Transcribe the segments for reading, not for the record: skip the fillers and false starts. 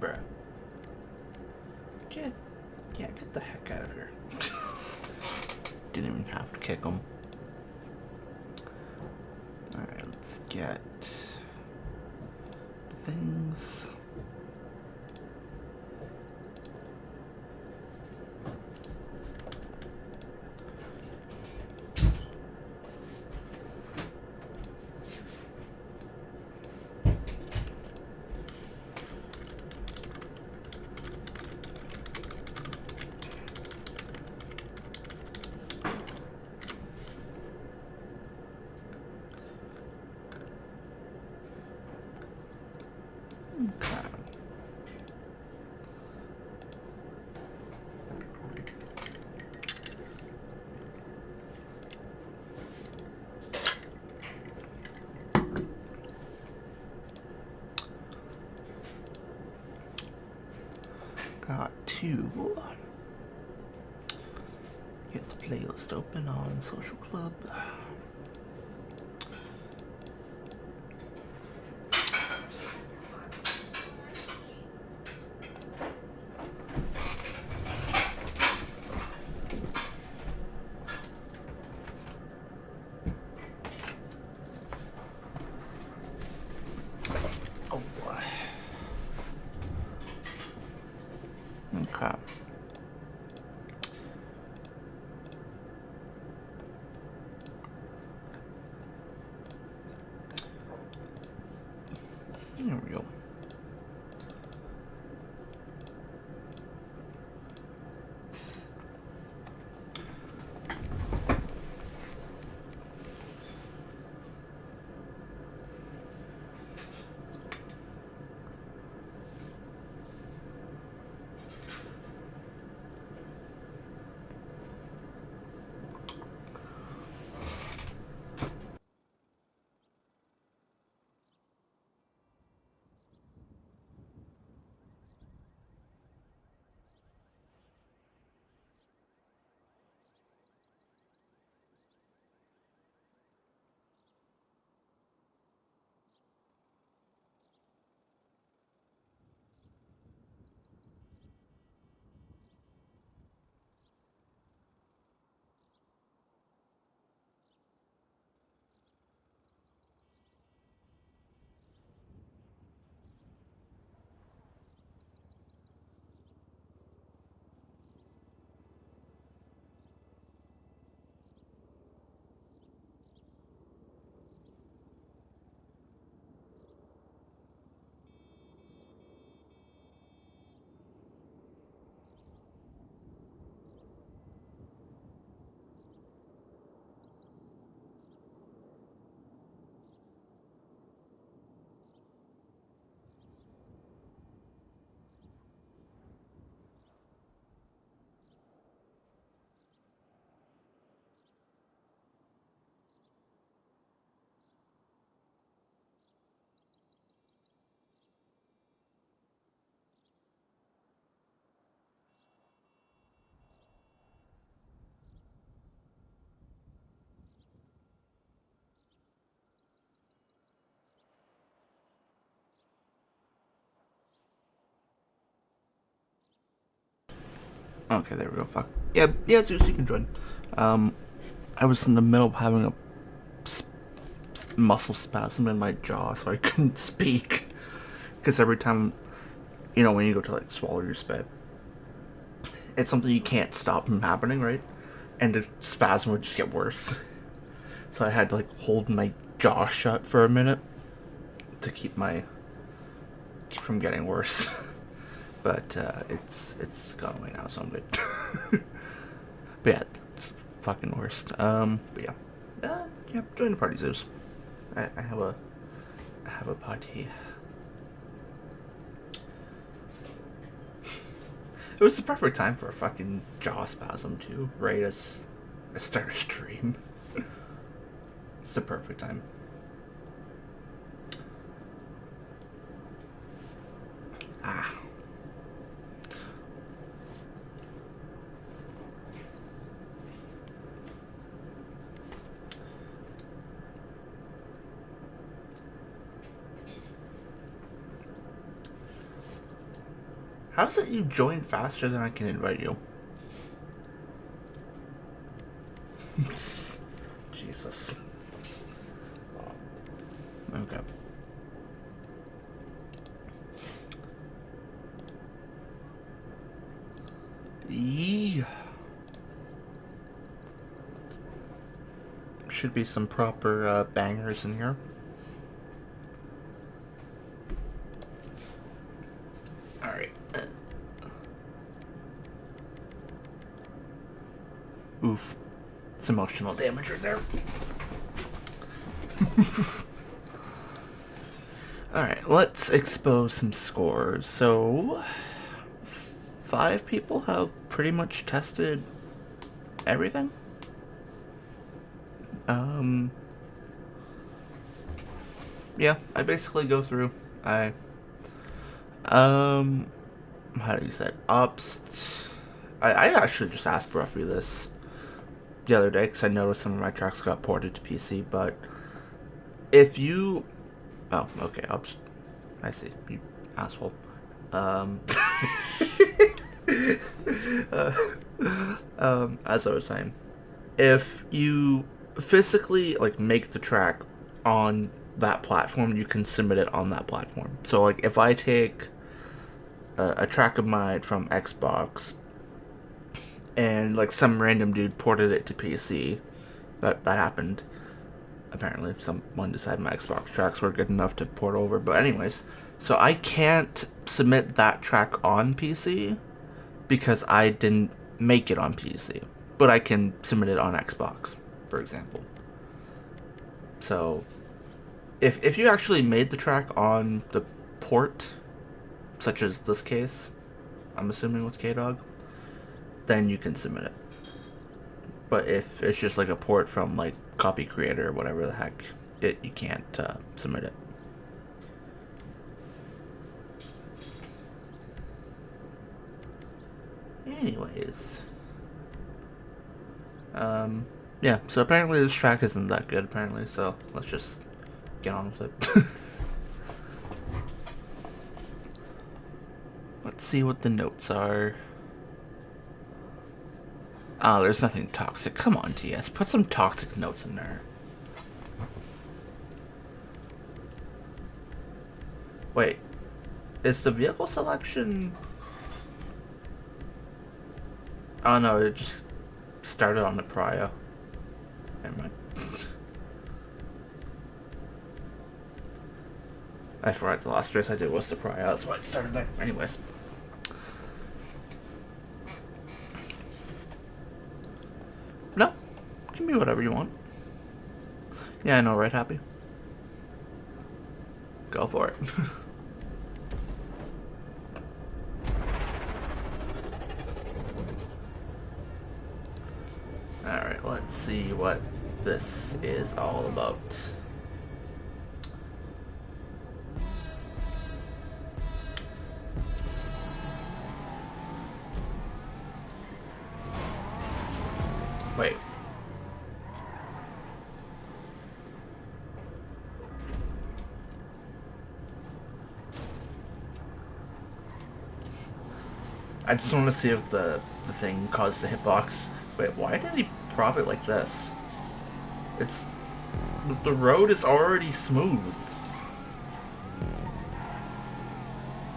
Bruh. Get, yeah, get the heck out of here. Didn't even have to kick him. Alright, let's get things. Okay. Got to get the playlist open on Social Club. Oh boy. Okay. There we go. Okay, there we go. Fuck. Yeah, yeah, Zeus, you can join. Um, I was in the middle of having a muscle spasm in my jaw, so I couldn't speak. Because every time, when you go to like swallow your spit, it's something you can't stop from happening, right? And the spasm would just get worse. So I had to like hold my jaw shut for a minute to keep from getting worse. But it's gone away now, so I'm good. But yeah, it's fucking worst. But yeah, yeah, join the party, Zeus. I have a party. It was the perfect time for a fucking jaw spasm too, right? As I start a stream. It's the perfect time. Ah. How's it you join faster than I can invite you? Jesus. Okay. Yee. Should be some proper bangers in here. Alright. Oof. It's emotional damage right there. Alright, let's expose some scores. So, 5 people have pretty much tested everything. Yeah, I basically go through. Um, how do you say it? I actually just asked Bruffy this the other day because I noticed some of my tracks got ported to PC, but if you. Oh, okay, I see. You asshole. Um. uh, as I was saying, if you physically like make the track on that platform, you can submit it on that platform. So like if I take a track of mine from Xbox and like some random dude ported it to PC, that happened. Apparently, someone decided my Xbox tracks were good enough to port over. But anyways, so I can't submit that track on PC because I didn't make it on PC, but I can submit it on Xbox, for example. So if you actually made the track on the port, such as this case, I'm assuming with KDog, then you can submit it. But if it's just like a port from like Copy Creator or whatever the heck, you can't submit it. Anyways, yeah. So apparently this track isn't that good. Apparently, so let's just get on with it. Let's see what the notes are. Oh, there's nothing toxic. Come on, TS. Put some toxic notes in there. Wait. Is the vehicle selection... Oh no, it just started on the Prio. Never mind. I forgot the last race I did was the Prio. That's why it started there. Anyways. No. Give me whatever you want. Yeah, I know, right, Happy? Go for it. Alright, let's see what this is all about. Wait. I just want to see if the thing caused the hitbox. Wait, why did he prop it like this? It's... The road is already smooth.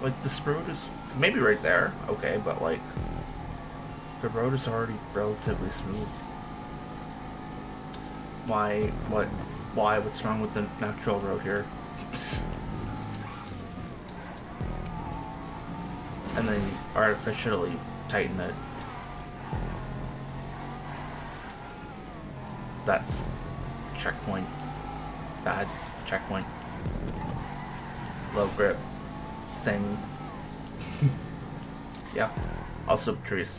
Like, this road is... Maybe right there, okay, but like... The road is already relatively smooth. Why? What? Why? What's wrong with the natural road here? And then artificially tighten it. That's checkpoint. Bad checkpoint. Low grip thing. Yeah. Also trees.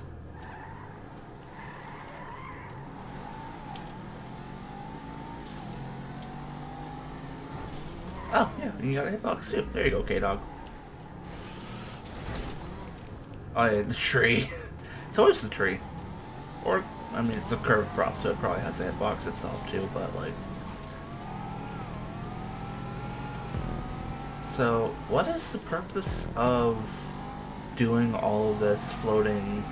Oh, yeah, you got a hitbox too. There you go, K-Dog. Oh yeah, the tree. It's always the tree. Or, I mean, it's a curved prop, so it probably has a hitbox itself too, but like... So, what is the purpose of doing all of this floating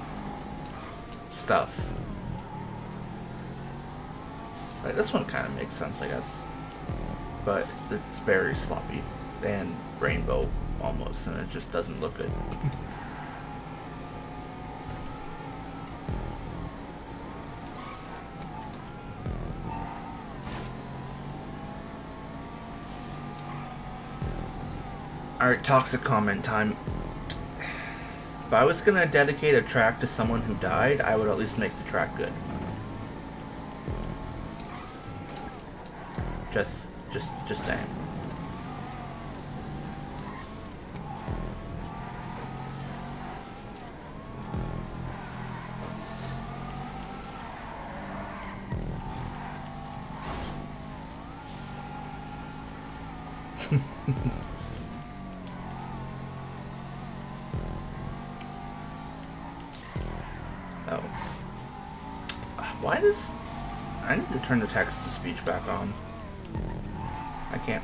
stuff. Like, this one kind of makes sense, I guess. But it's very sloppy and rainbow almost, and it just doesn't look good. Alright, toxic comment time. If I was gonna dedicate a track to someone who died, I would at least make the track good. Just saying. Oh. Why does... I need to turn the text-to-speech back on. I can't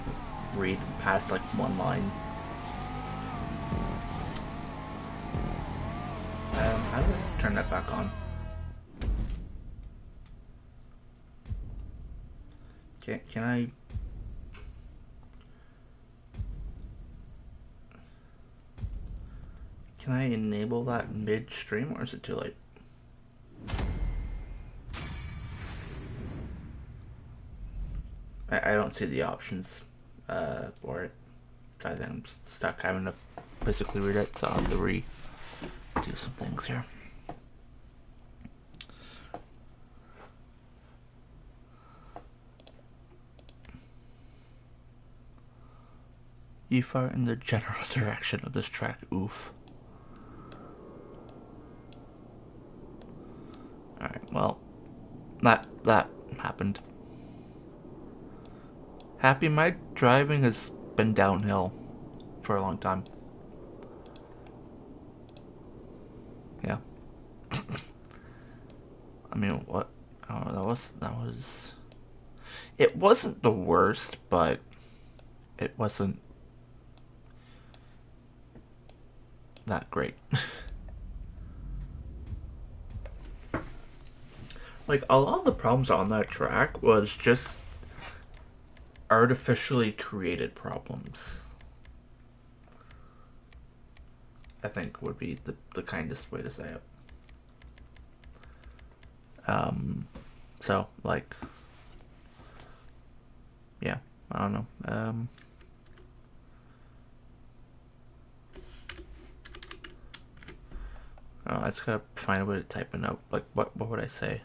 read past, like, one line. How do I turn that back on? Can I... Can I enable that mid-stream, or is it too late? I don't see the options for it. So I think I'm stuck having to physically read it, so I'll have to do some things here. You far in the general direction of this track, oof. Alright, well, that happened. Happy, my driving has been downhill for a long time. Yeah. I mean, what? Oh, that was. It wasn't the worst, but it wasn't that great. Like, a lot of the problems on that track was just artificially created problems. I think would be the kindest way to say it. So, like, yeah, I don't know. I just gotta find a way to type a note. Like, what would I say?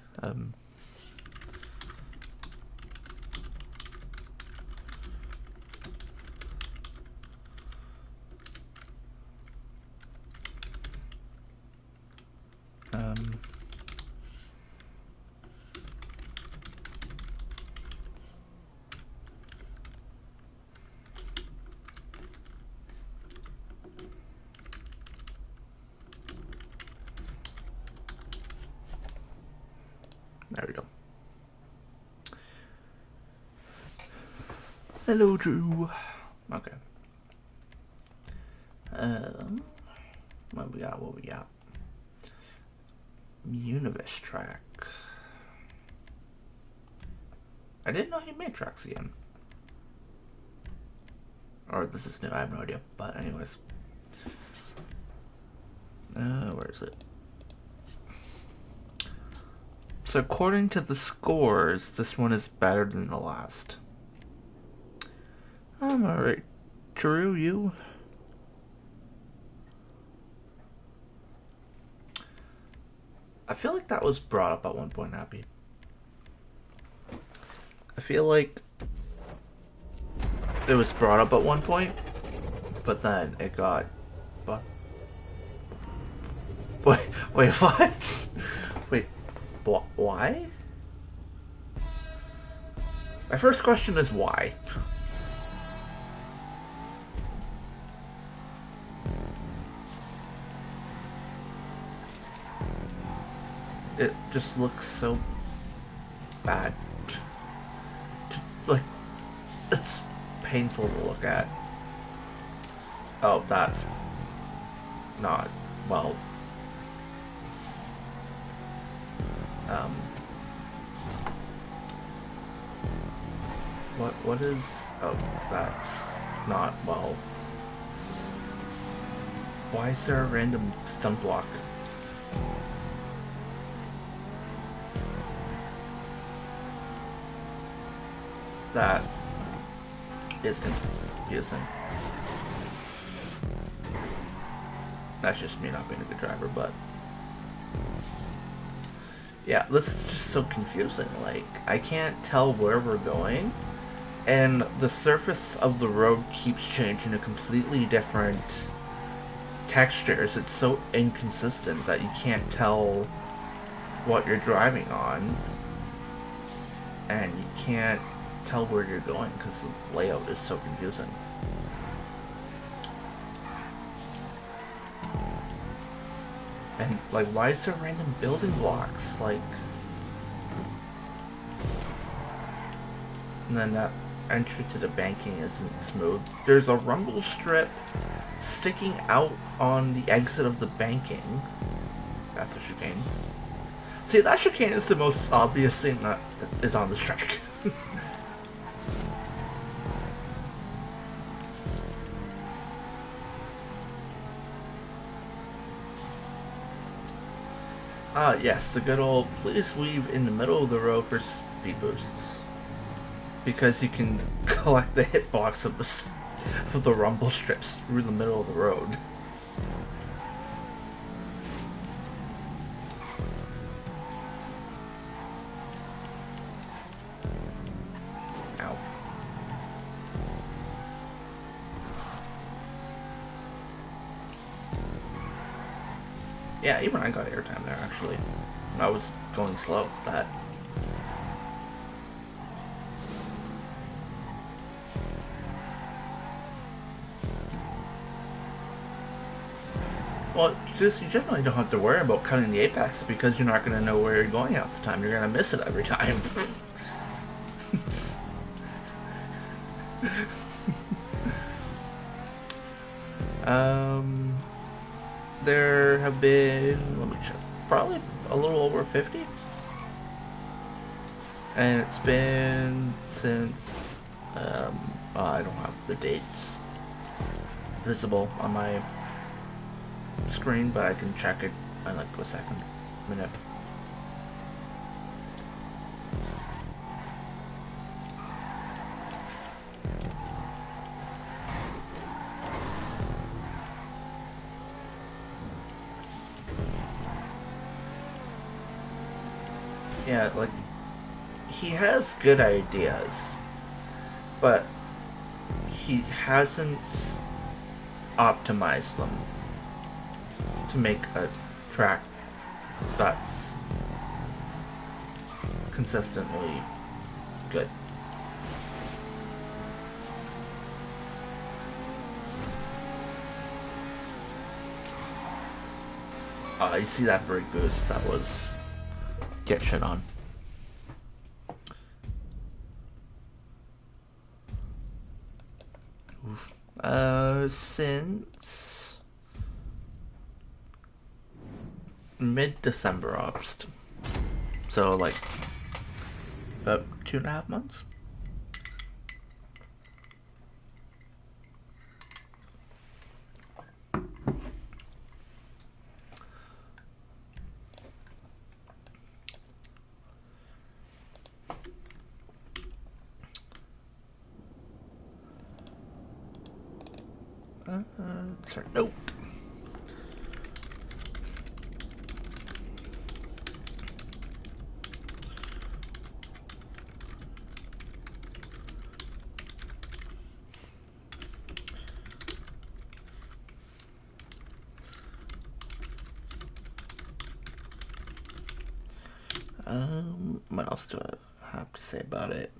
There we go. Hello, Drew. Okay. What we got? Universe track. I didn't know he made tracks again. Or this is new, I have no idea. But anyways. Where is it? So according to the scores, this one is better than the last. I'm alright. Drew, you? I feel like that was brought up at one point, Happy. I feel like it was brought up at one point, but then it got... But... Wait, what? Wait, why? My first question is why? It just looks so bad. Like, it's painful to look at. Oh, that's not well, um, what is, oh, that's not, well, why is there a random stun block? That is confusing. That's just me not being a good driver, but yeah, this is just so confusing. Like, I can't tell where we're going, and the surface of the road keeps changing to completely different textures. It's so inconsistent that you can't tell what you're driving on, and you can't tell where you're going because the layout is so confusing. And, like, why is there random building blocks? Like, and then that entry to the banking isn't smooth. There's a rumble strip sticking out on the exit of the banking. That's a chicane. See, that chicane is the most obvious thing that is on this track. Yes, the good old please weave in the middle of the road for speed boosts. Because you can collect the hitbox of the rumble strips through the middle of the road. Ow. Yeah, even I got airtime there, actually. I was going slow with that. Well, just you generally don't have to worry about cutting the apex because you're not going to know where you're going half the time. You're going to miss it every time. um, there have been, let me check, probably a little over 50. And it's been since, I don't have the dates visible on my screen, but I can check it in like a second, minute. Yeah, like, he has good ideas, but he hasn't optimized them to make a track that's consistently good. You see that brake boost? That was get shit on. Since mid-December, August. So, like, about 2.5 months. Sorry, nope. What else do I have to say about it?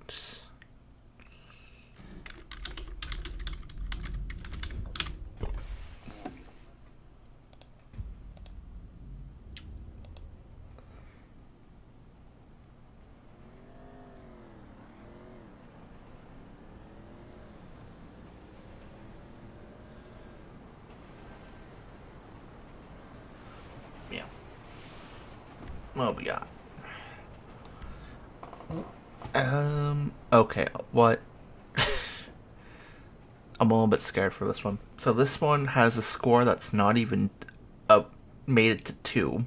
What we got? Okay, what? I'm a little bit scared for this one. So this one has a score that's not even up, made it to 2.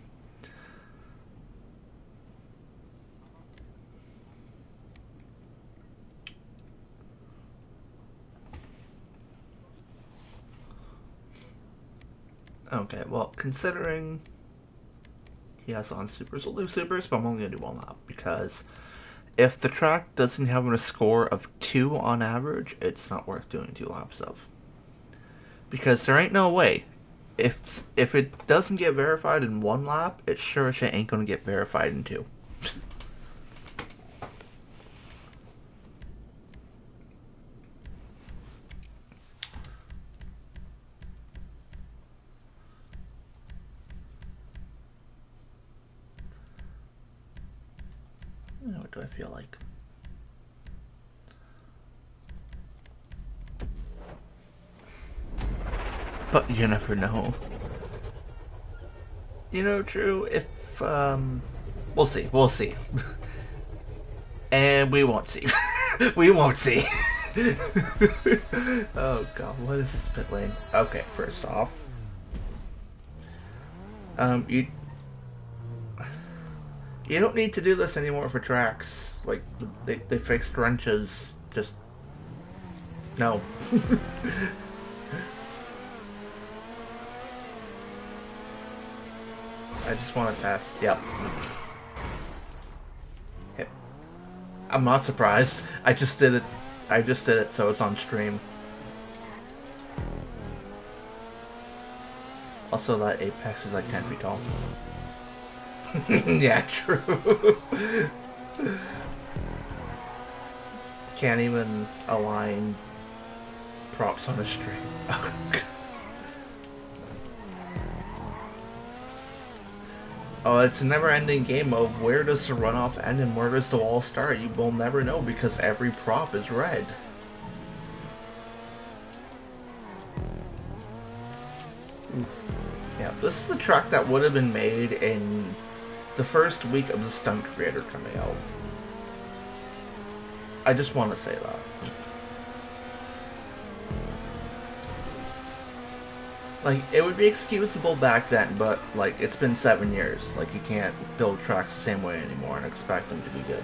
Okay, well, considering he has on supers, we'll do supers, but I'm only gonna do one lap because if the track doesn't have a score of 2 on average, it's not worth doing 2 laps of. Because there ain't no way. If it doesn't get verified in 1 lap, it sure as shit ain't gonna get verified in 2. What do I feel like? But you never know. You know, Drew, if, we'll see, we'll see. And we won't see. We won't see. Oh god, what is this pit lane? Okay, first off. You don't need to do this anymore for tracks. Like, they fixed wrenches. Just, no. I just want to test. Yep. I'm not surprised. I just did it. I just did it so it's on stream. Also, that apex is like 10 feet tall. Yeah, true. Can't even align props on a stream. Oh, it's a never-ending game of where does the runoff end and where does the wall start? You will never know because every prop is red. Yeah, this is a track that would have been made in the first week of the Stunt Creator coming out. I just want to say that. Like, it would be excusable back then, but, like, it's been 7 years. Like, you can't build tracks the same way anymore and expect them to be good.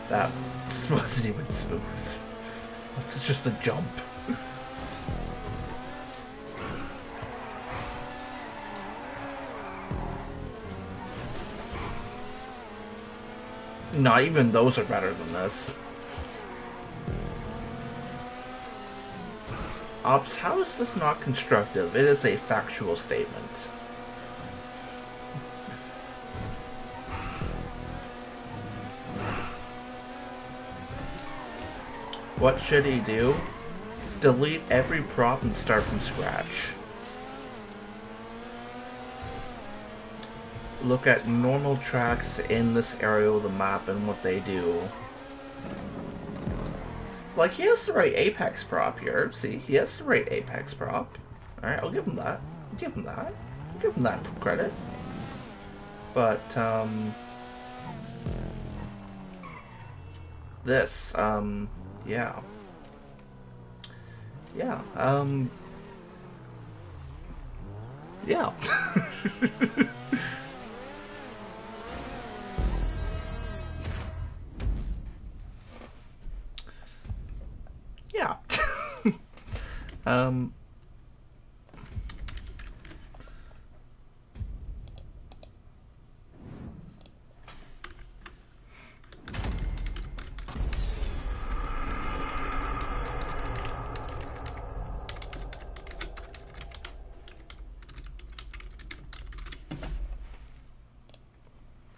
That wasn't even smooth. It's just a jump. Not even those are better than this. Ops, how is this not constructive? It is a factual statement. What should he do? Delete every prop and start from scratch. Look at normal tracks in this area of the map and what they do. Like, he has the right Apex prop here. See, he has the right Apex prop. Alright, I'll give him that. I'll give him that. I'll give him that credit. But, this, yeah. Yeah, yeah. Yeah. um,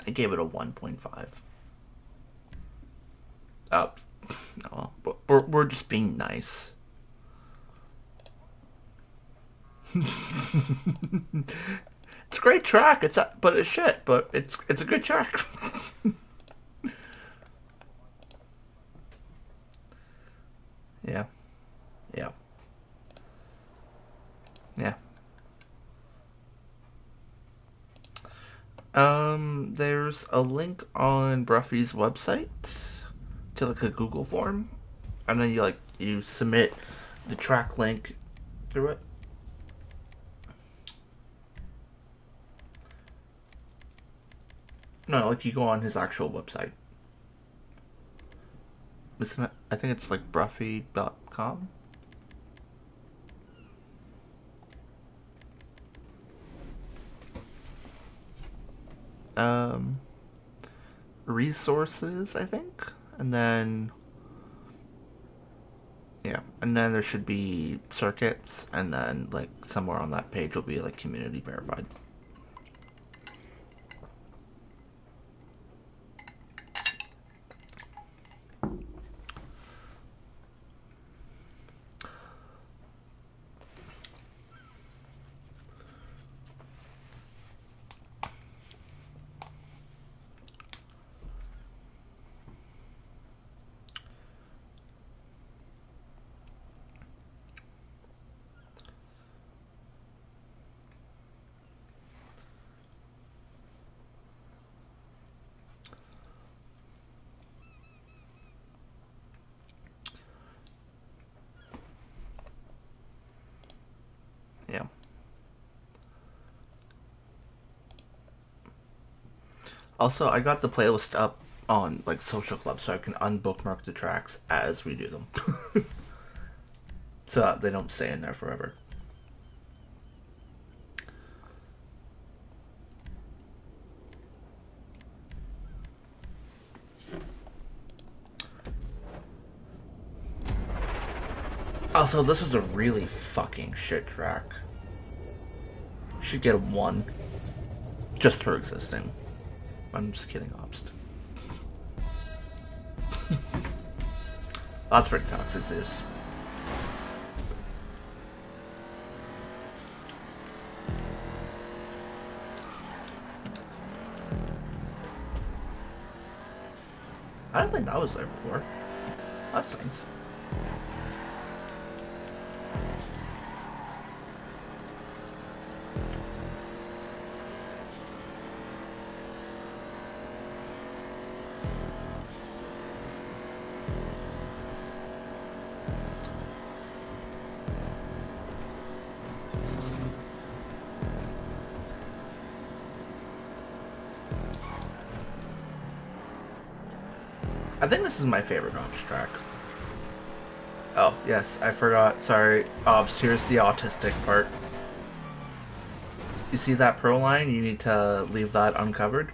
I gave it a 1.5. No, but we're just being nice. It's a great track. But it's shit. But it's a good track. Yeah. Yeah. Yeah. There's a link on Bruffy's website to like a Google form, and then you submit the track link through it. No, like you go on his actual website. Isn't it? I think it's like Bruffy.com. Um, resources, I think, and then yeah, and then there should be circuits, and then like somewhere on that page will be like community verified. Yeah. Also, I got the playlist up on like Social Club, so I can unbookmark the tracks as we do them, so that they don't stay in there forever. Also, this is a really fucking shit track. Should get a 1 just for existing. I'm just kidding, Obst. That's pretty toxic, Zeus. I don't think that was there before. That's nice. I think this is my favorite Obst track. Oh, yes, I forgot. Sorry, Obst, here's the autistic part. You see that pro line? You need to leave that uncovered.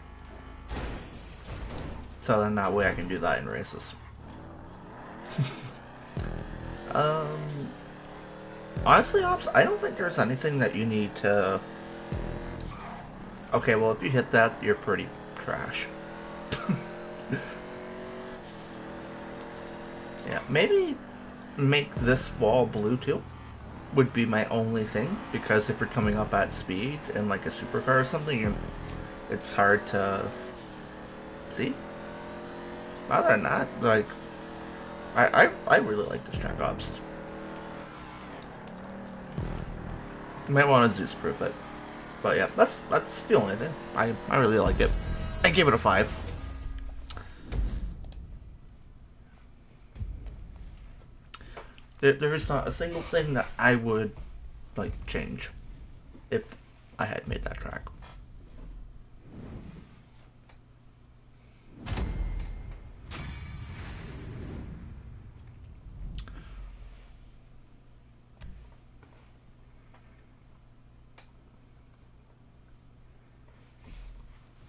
So then that way I can do that in races. um, honestly, Obst, I don't think there's anything that you need to... Okay, well, if you hit that, you're pretty trash. Yeah, maybe make this wall blue too would be my only thing, because if you're coming up at speed in like a supercar or something, it's hard to see. Other than that, like I really like this track, Obst. You might want to Zeus proof it, but yeah, that's the only thing. I really like it. I give it a 5. There is not a single thing that I would like change if I had made that track.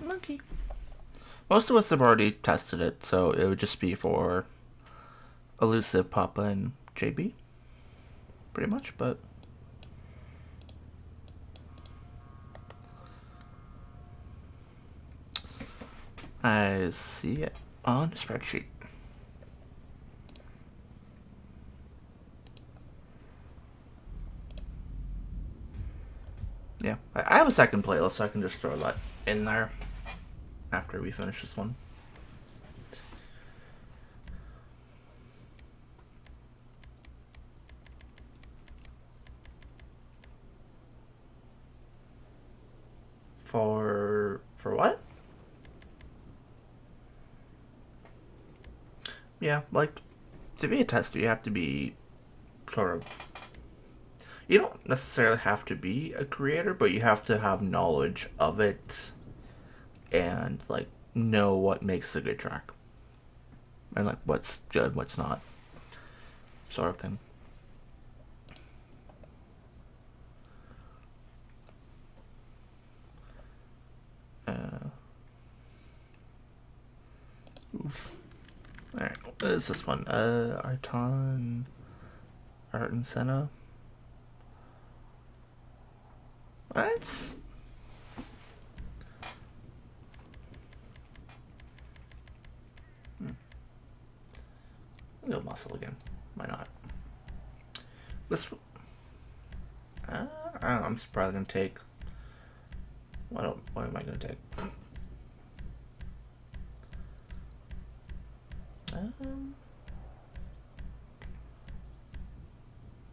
Monkey. Most of us have already tested it, so it would just be for Elusive, Papa, and JB, pretty much. But I see it on the spreadsheet. Yeah, I have a second playlist, so I can just throw that in there after we finish this one. For what? Yeah, like to be a tester, you have to be sort of. You don't necessarily have to be a creator, but you have to have knowledge of it and like know what makes a good track and like what's good, what's not, sort of thing. Uh, Oof. All right, what is this one? Arton, Art and Senna. What? Hmm. Go muscle again. Why not? This. I don't know, I'm surprised I'm gonna take. What am I gonna take? Um,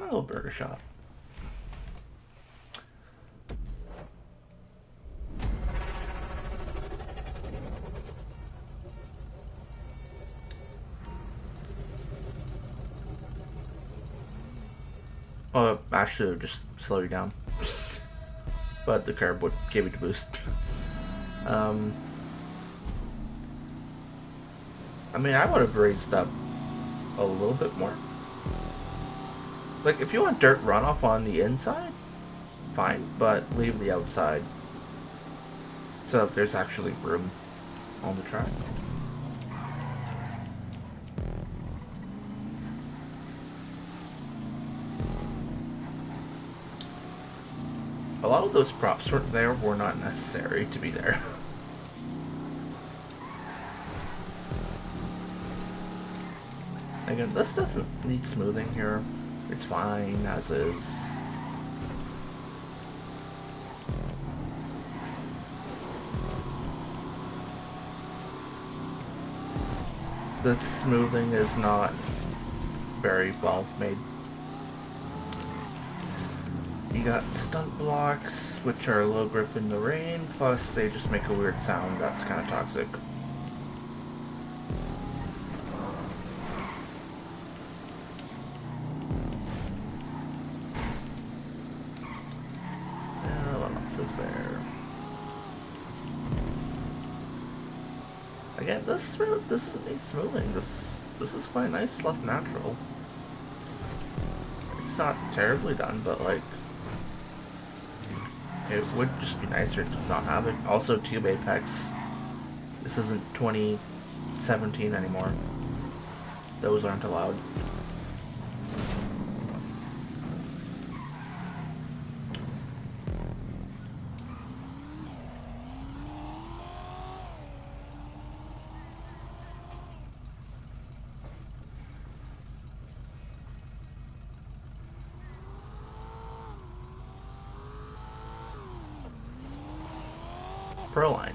a little burger shot. Oh, actually, just slow you down. But the curb would give you the boost. Um, I mean, I would have raised up a little bit more. Like, if you want dirt runoff on the inside, fine, but leave the outside so that there's actually room on the track. A lot of those props there were not necessary to be there. Again, this doesn't need smoothing here. It's fine as is. The smoothing is not very well made. You got stunt blocks, which are low grip in the rain, plus they just make a weird sound that's kind of toxic. What else is there? Again, this needs smoothing. This is quite nice, left natural. It's not terribly done, but like it would just be nicer to not have it. Also, Tube Apex. This isn't 2017 anymore. Those aren't allowed. Proline.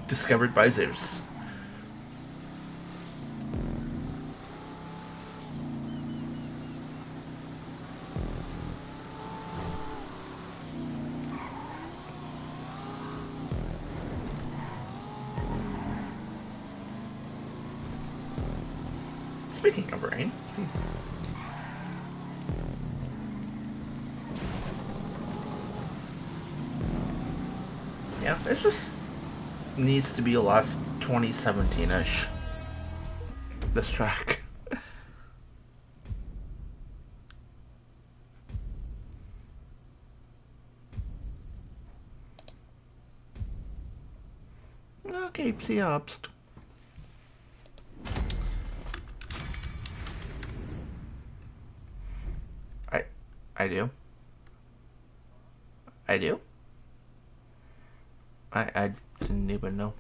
Discovered by Zeus. Speaking of rain. Yeah, it just needs to be less 2017-ish. This track. Okay, see you obst. I I do. I do. I didn't even know.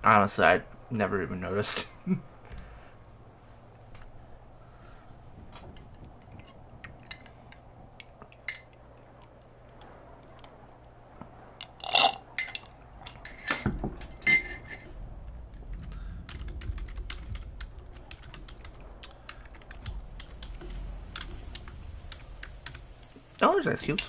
Honestly, I never even noticed. Oh, there's ice cubes.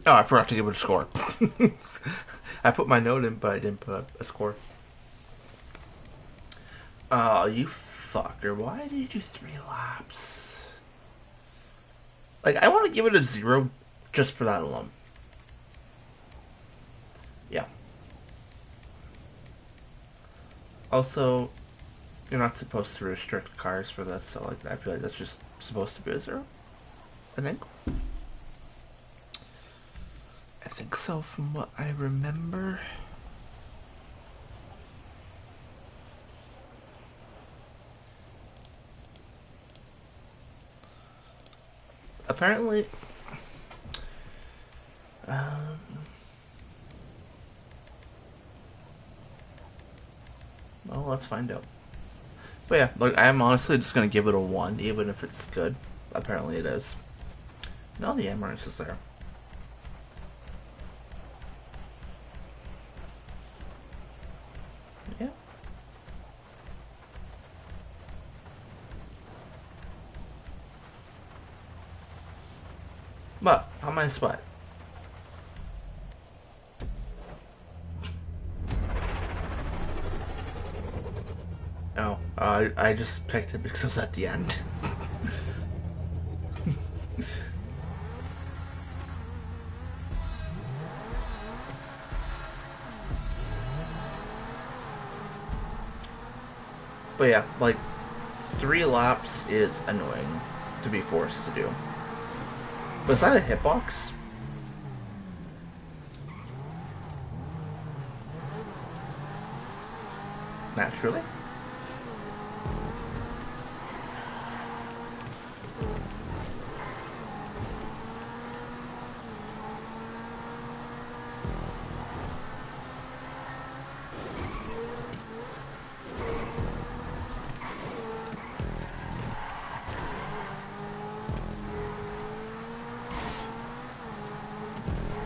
Oh, I forgot to give it a score. I put my note in, but I didn't put a score. Oh, you fucker. Why did you do 3 laps? Like, I want to give it a 0 just for that alone. Yeah. Also, you're not supposed to restrict cars for this, so like I feel like that's just supposed to be a 0. I think. I think so from what I remember. Apparently, um, well, let's find out. But yeah, like I'm honestly just gonna give it a 1, even if it's good. Apparently it is. No, the Amaranth is there. Yeah. But how am I spot? Oh, I just picked it because it was at the end. But yeah, like 3 laps is annoying to be forced to do. Was that a hitbox? Naturally.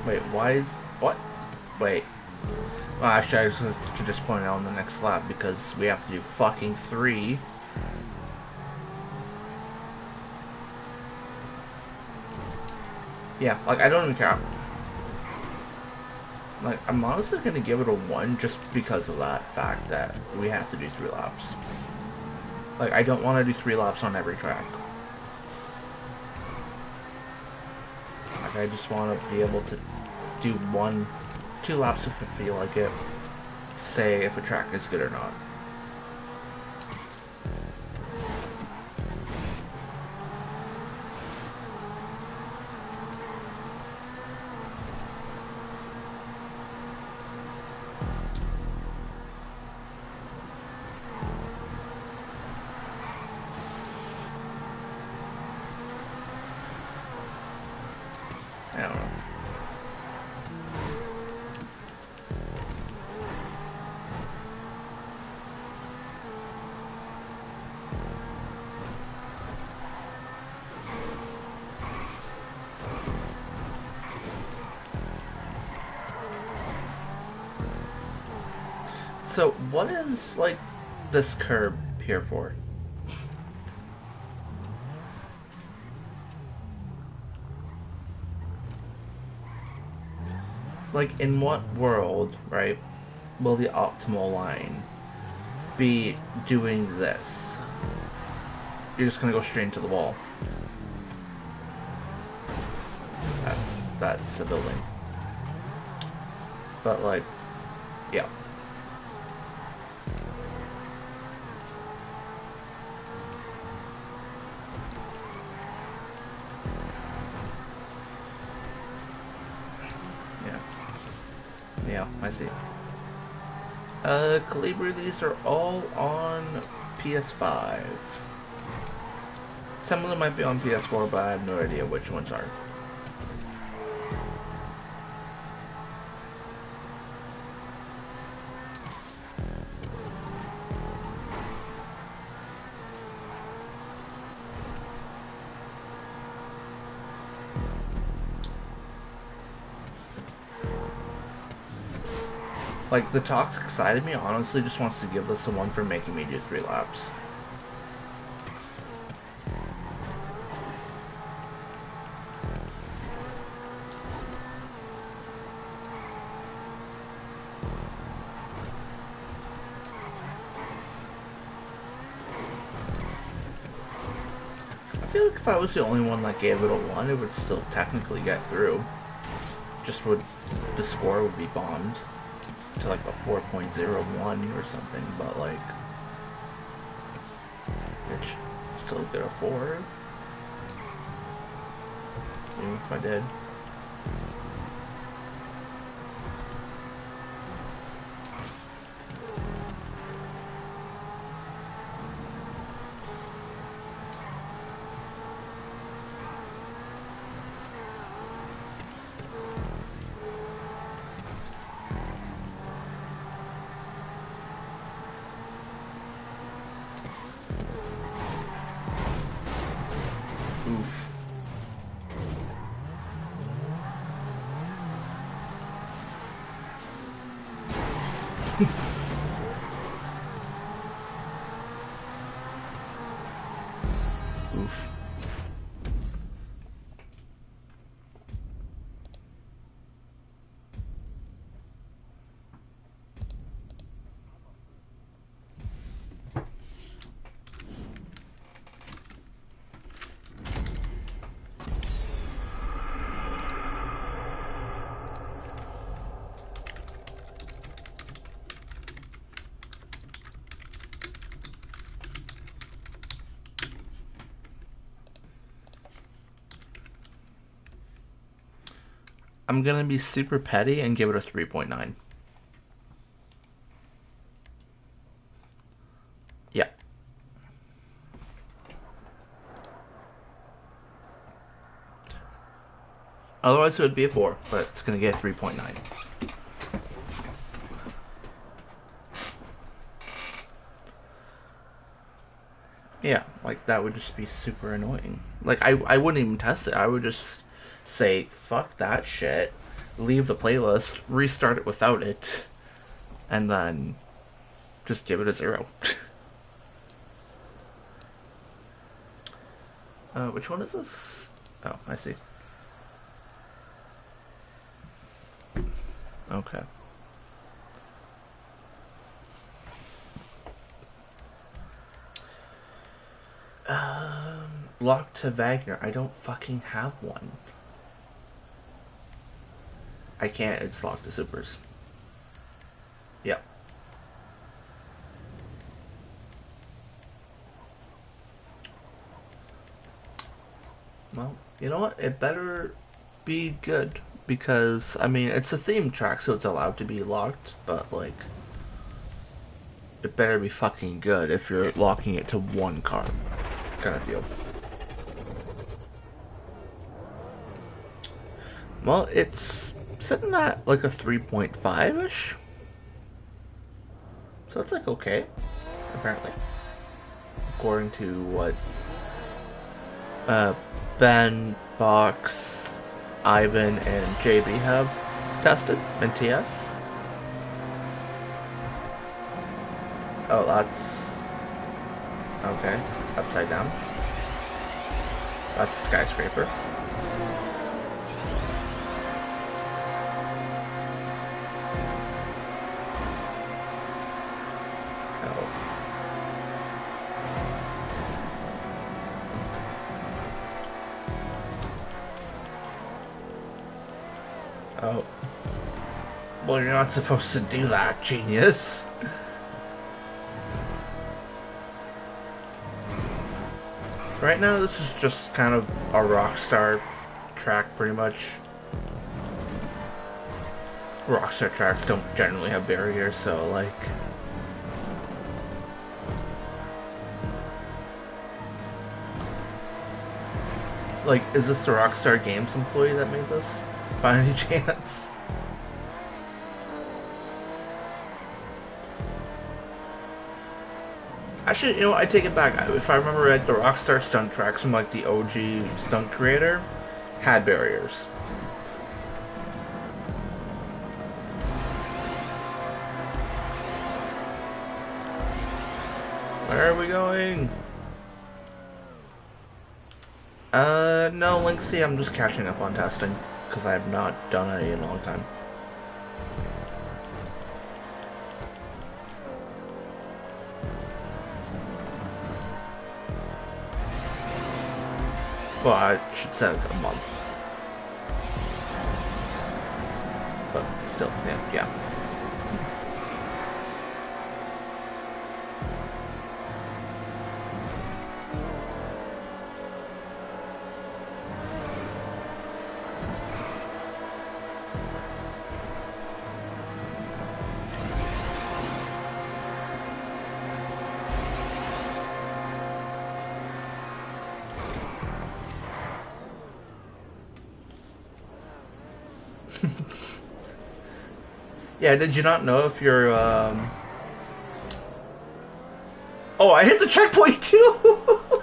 Wait, why is what? Wait. Well, actually, I was to just point out on the next lap because we have to do fucking 3. Yeah, like I don't even care. Like I'm honestly gonna give it a 1 just because of that fact that we have to do 3 laps. Like I don't want to do 3 laps on every track. Like I just want to be able to do 1, 2 laps if I feel like it. Say if a track is good or not. I don't know. So what is like this curb here for? Like in what world, right, will the optimal line be doing this? You're just gonna go straight into the wall. That's a building. But like, yeah. Yeah. Yeah, I see. Calibur, these are all on PS5. Some of them might be on PS4, but I have no idea which ones are. Like, the toxic side of me honestly just wants to give this a 1 for making me do 3 laps. I feel like if I was the only one that gave it a 1, it would still technically get through. Just would, the score would be bombed to like a 4.01 or something, but like, it's still get a 4. Even if I did. Oof. I'm gonna be super petty and give it a 3.9. Yeah. Otherwise it would be a 4, but it's gonna get 3.9. Yeah, like that would just be super annoying. Like I wouldn't even test it. I would just say fuck that shit, leave the playlist, restart it without it, and then just give it a 0. Which one is this? Oh, I see. Okay. Locked to Wagner. I don't fucking have one. I can't. It's locked to supers. Yep. Well, you know what? It better be good because I mean it's a theme track, so it's allowed to be locked. But like, it better be fucking good if you're locking it to one car, kind of deal. Well, it's sitting at like a 3.5 ish, so it's like okay, apparently, according to what uh, Ben, Box, Ivan, and JB have tested in TS. Oh, that's okay. Upside down. That's a skyscraper. Oh. Oh. Well, you're not supposed to do that, genius. Right now, this is just kind of a Rockstar track, pretty much. Rockstar tracks don't generally have barriers, so, like... Like, is this the Rockstar Games employee that made this? By any chance? Actually, you know, I take it back. If I remember right, the Rockstar stunt tracks from, like, the OG stunt creator had barriers. Where are we going? No, Linksy, I'm just catching up on testing, because I have not done any in a long time. Well, I should say like a month. But still, yeah. Yeah, did you not know if you're, Oh, I hit the checkpoint too!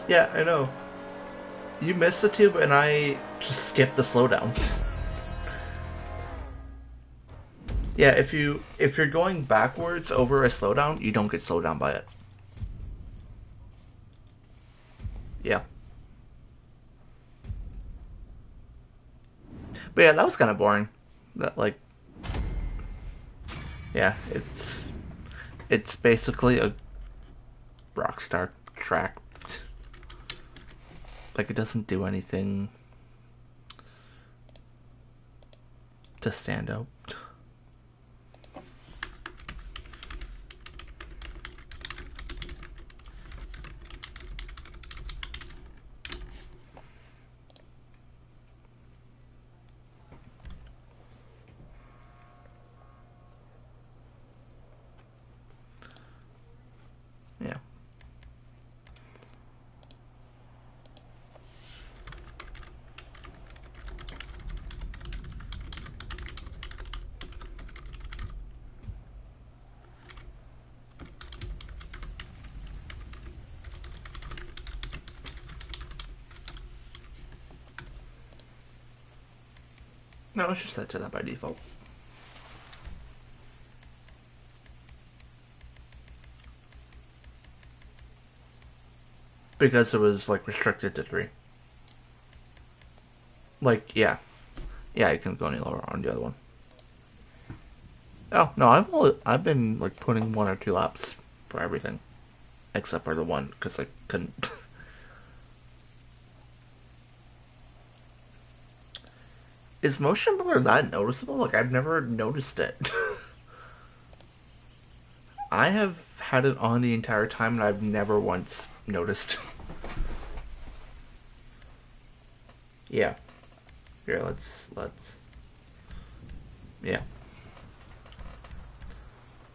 Yeah, I know. You missed the tube and I just skipped the slowdown. Yeah, if you're going backwards over a slowdown, you don't get slowed down by it. Yeah. But yeah, that was kind of boring. That like, yeah, it's basically a Rockstar track. Like it doesn't do anything to stand out. Yeah. No, it's just set to that by default. Because it was like restricted to 3. Like, yeah. Yeah, you couldn't go any lower on the other one. Oh, no, I've been like putting 1 or 2 laps for everything. Except for the one, because I couldn't. Is motion blur that noticeable? Like, I've never noticed it. I have had it on the entire time and I've never once noticed. Yeah. Here, let's. Yeah.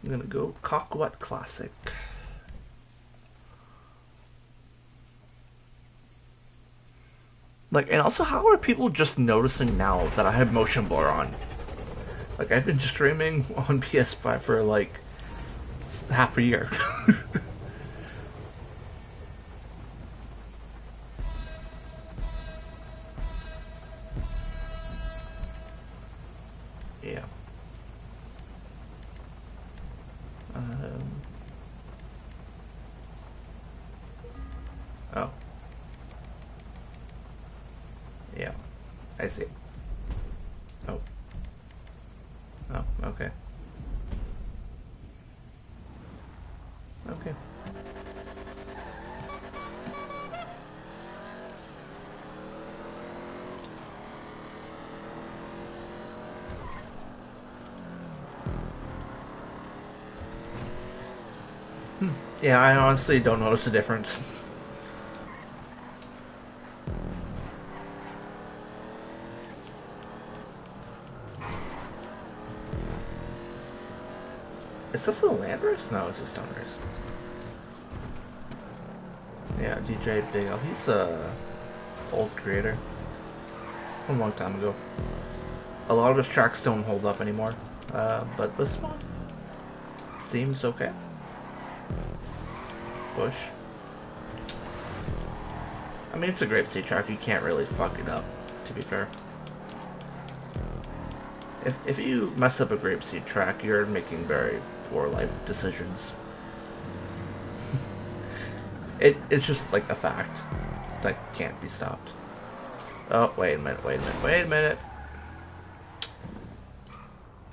I'm gonna go Coquette Classic. Like, and also, how are people just noticing now that I have motion blur on? Like, I've been streaming on PS5 for like half a year. Yeah. Um, oh. Yeah. I see. Oh. Oh, okay. Okay. Yeah, I honestly don't notice a difference. Is this a land race? No, it's a stone race. Yeah, DJ Big L. He's a old creator. A long time ago. A lot of his tracks don't hold up anymore. But this one seems okay. Bush. I mean, it's a Grapeseed track. You can't really fuck it up, to be fair. If you mess up a Grapeseed track, you're making very poor life decisions. It's just like a fact that can't be stopped. Oh, wait a minute, wait a minute, wait a minute.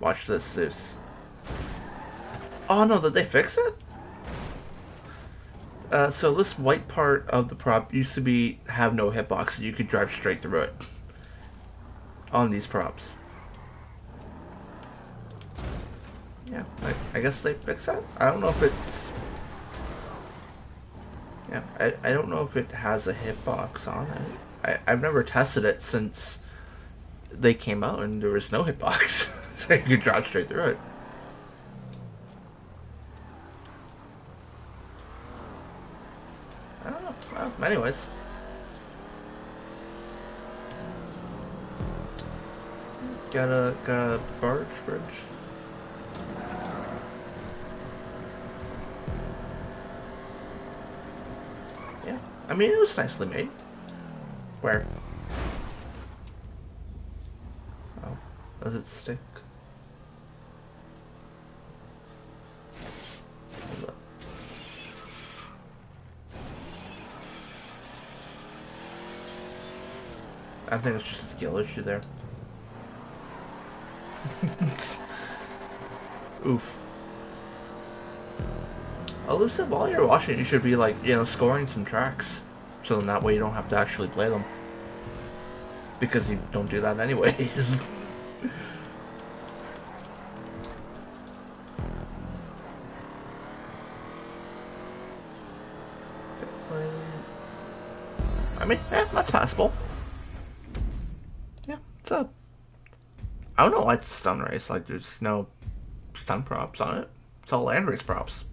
Watch this, Zeus. Oh no, did they fix it? So this white part of the prop used to have no hitbox, and you could drive straight through it on these props. Yeah, I guess they fixed that. I don't know if it's... Yeah, I don't know if it has a hitbox on it. I've never tested it since they came out and there was no hitbox. So you could drive straight through it. I don't know. Well, anyways. Got a barge bridge. Yeah, I mean it was nicely made. Where? Oh, does it stick? I think it's just a skill issue there. Oof. Elusive, while you're watching, you should be like, scoring some tracks. So then that way you don't have to actually play them. Because you don't do that anyways. I mean, yeah, that's possible. Yeah, it's a... I don't know why it's stun race, like there's no stun props on it. It's all land race props.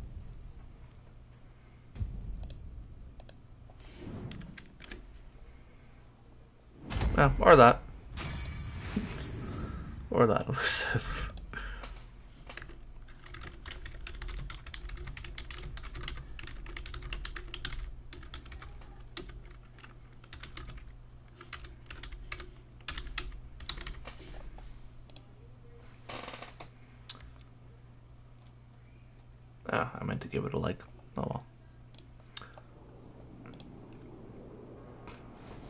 Yeah, or that. Or that elusive. Ah, I meant to give it a like. Oh well.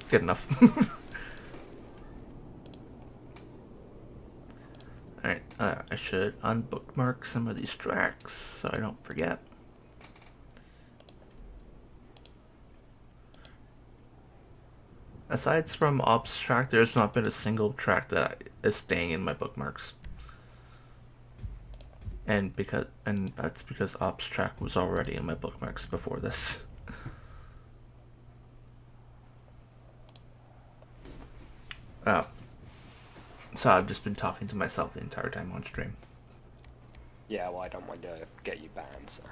Good enough. Alright, I should unbookmark some of these tracks so I don't forget. Aside from Ops track, there's not been a single track that is staying in my bookmarks. And that's because Ops track was already in my bookmarks before this. Oh. So I've just been talking to myself the entire time on stream. Yeah, well, I don't want to get you banned, so.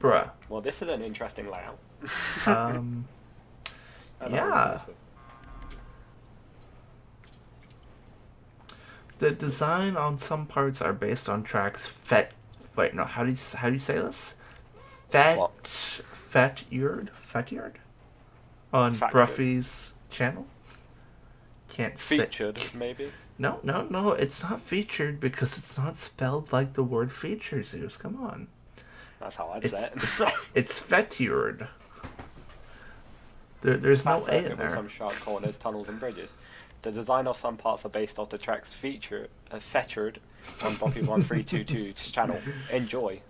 Bruh. Well, this is an interesting layout. Yeah. The design on some parts are based on tracks Wait, no, how do you say this? Fetyard on Bruffy's channel. Can't say. Featured, maybe. No, it's not featured because it's not spelled like the word feature, Zeus. Come on. That's how I'd say it. It's Fetyard. There's no A in there. With some sharp corners, tunnels, and bridges. The design of some parts are based off the tracks featured on Buffy 1322's channel. Enjoy.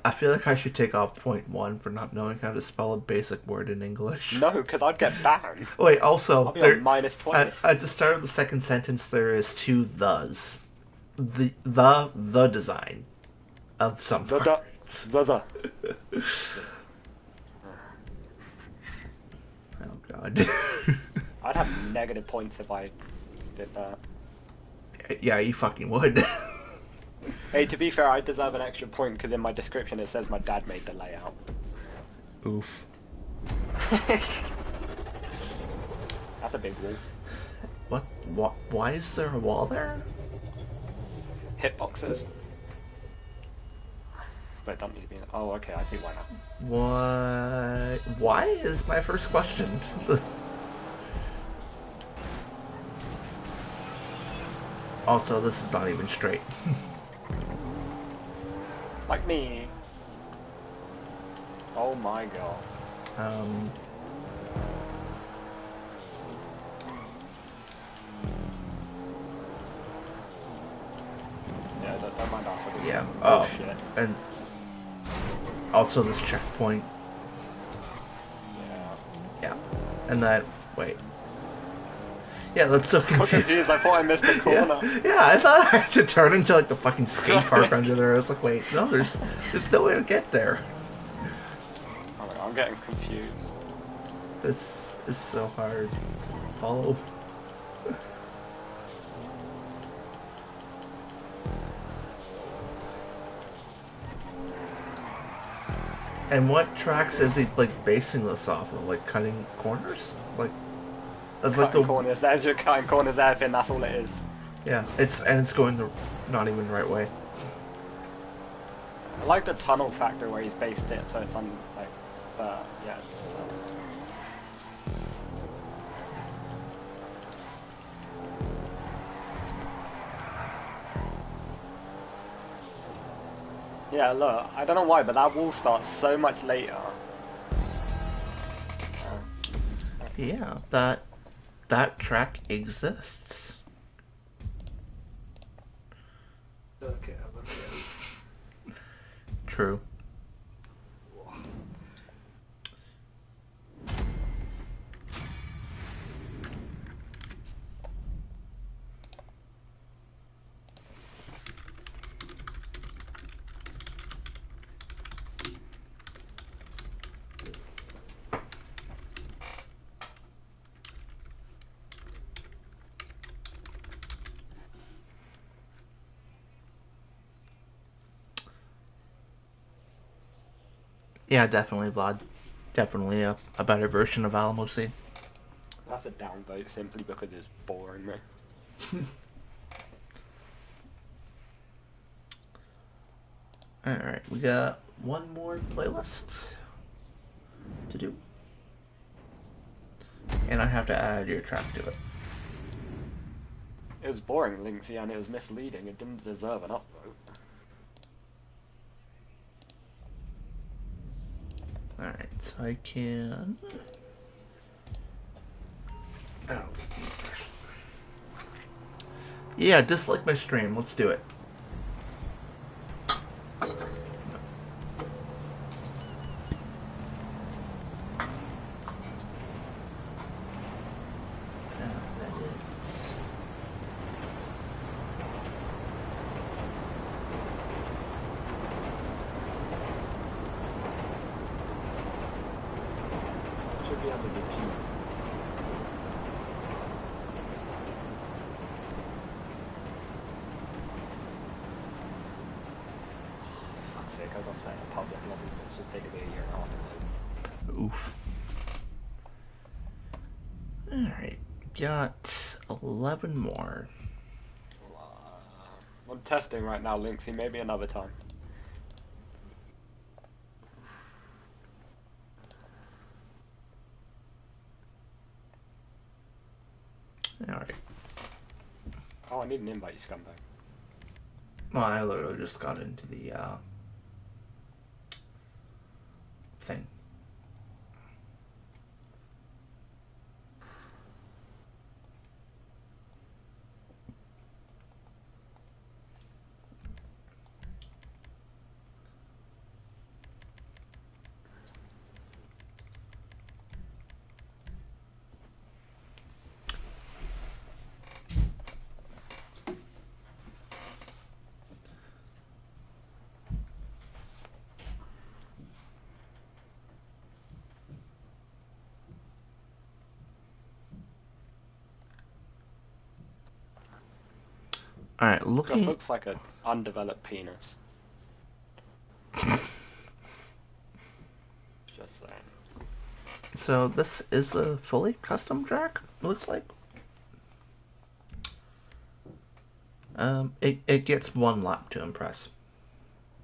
I feel like I should take off point 1 for not knowing how to spell a basic word in English. No, because I'd get banned. Wait, also, I'll be on -20. At the start of the second sentence, there is 2 thes. The design of some parts. The. Oh god. I'd have negative points if I did that. Yeah, you fucking would. Hey, to be fair, I deserve an extra point because in my description it says my dad made the layout. Oof. That's a big wall. What? Why is there a wall there? Hitboxes. But it doesn't need to be. Oh, okay, I see why now. What? Why is my first question? Also, this is not even straight. Like me. Oh my god. Um, Yeah, don't mind that for this yeah. one. Oh Oh, shit. and also this checkpoint. Yeah. Yeah. And that. Wait. Yeah, that's so So confusing. confused, I thought I missed a Yeah, corner. yeah. I thought I had to turn into like the fucking skate park under there. I was like, wait, no, there's no way to get there. Oh my god, I'm getting confused. This is so hard to follow. And what tracks is he like basing this off of? Like cutting corners? Like that's like Cutting the corners, there's your cutting corners everything, that's all it is. yeah. It's going the not even the right way. I like the tunnel factor where he's based it, so it's on like, yeah. So. Yeah, look, I don't know why, but that wall starts so much later. Yeah, that track exists. Okay, let me True. Yeah, definitely, Vlad. Definitely a better version of Alamo Sea. That's a downvote simply because it's boring me. Alright, we got one more playlist to do. And I have to add your track to it. It was boring, Linksy, and it was misleading. It didn't deserve an upvote. Alright, so I can. Oh. Yeah, dislike my stream. Let's do it. Should be under the G's. Fuck's sake, I got set in public lobby, so it's just taking me a year and a half to load. Oof. Alright, got 11 more. I'm testing right now, Linksy, maybe another time. Alright. Oh, I need an invite, you scumbag. Well, I literally just got into the thing. Alright, Just looking. looks like an undeveloped penis. Just saying. So, this is a fully custom track, looks like. It gets one lap to impress.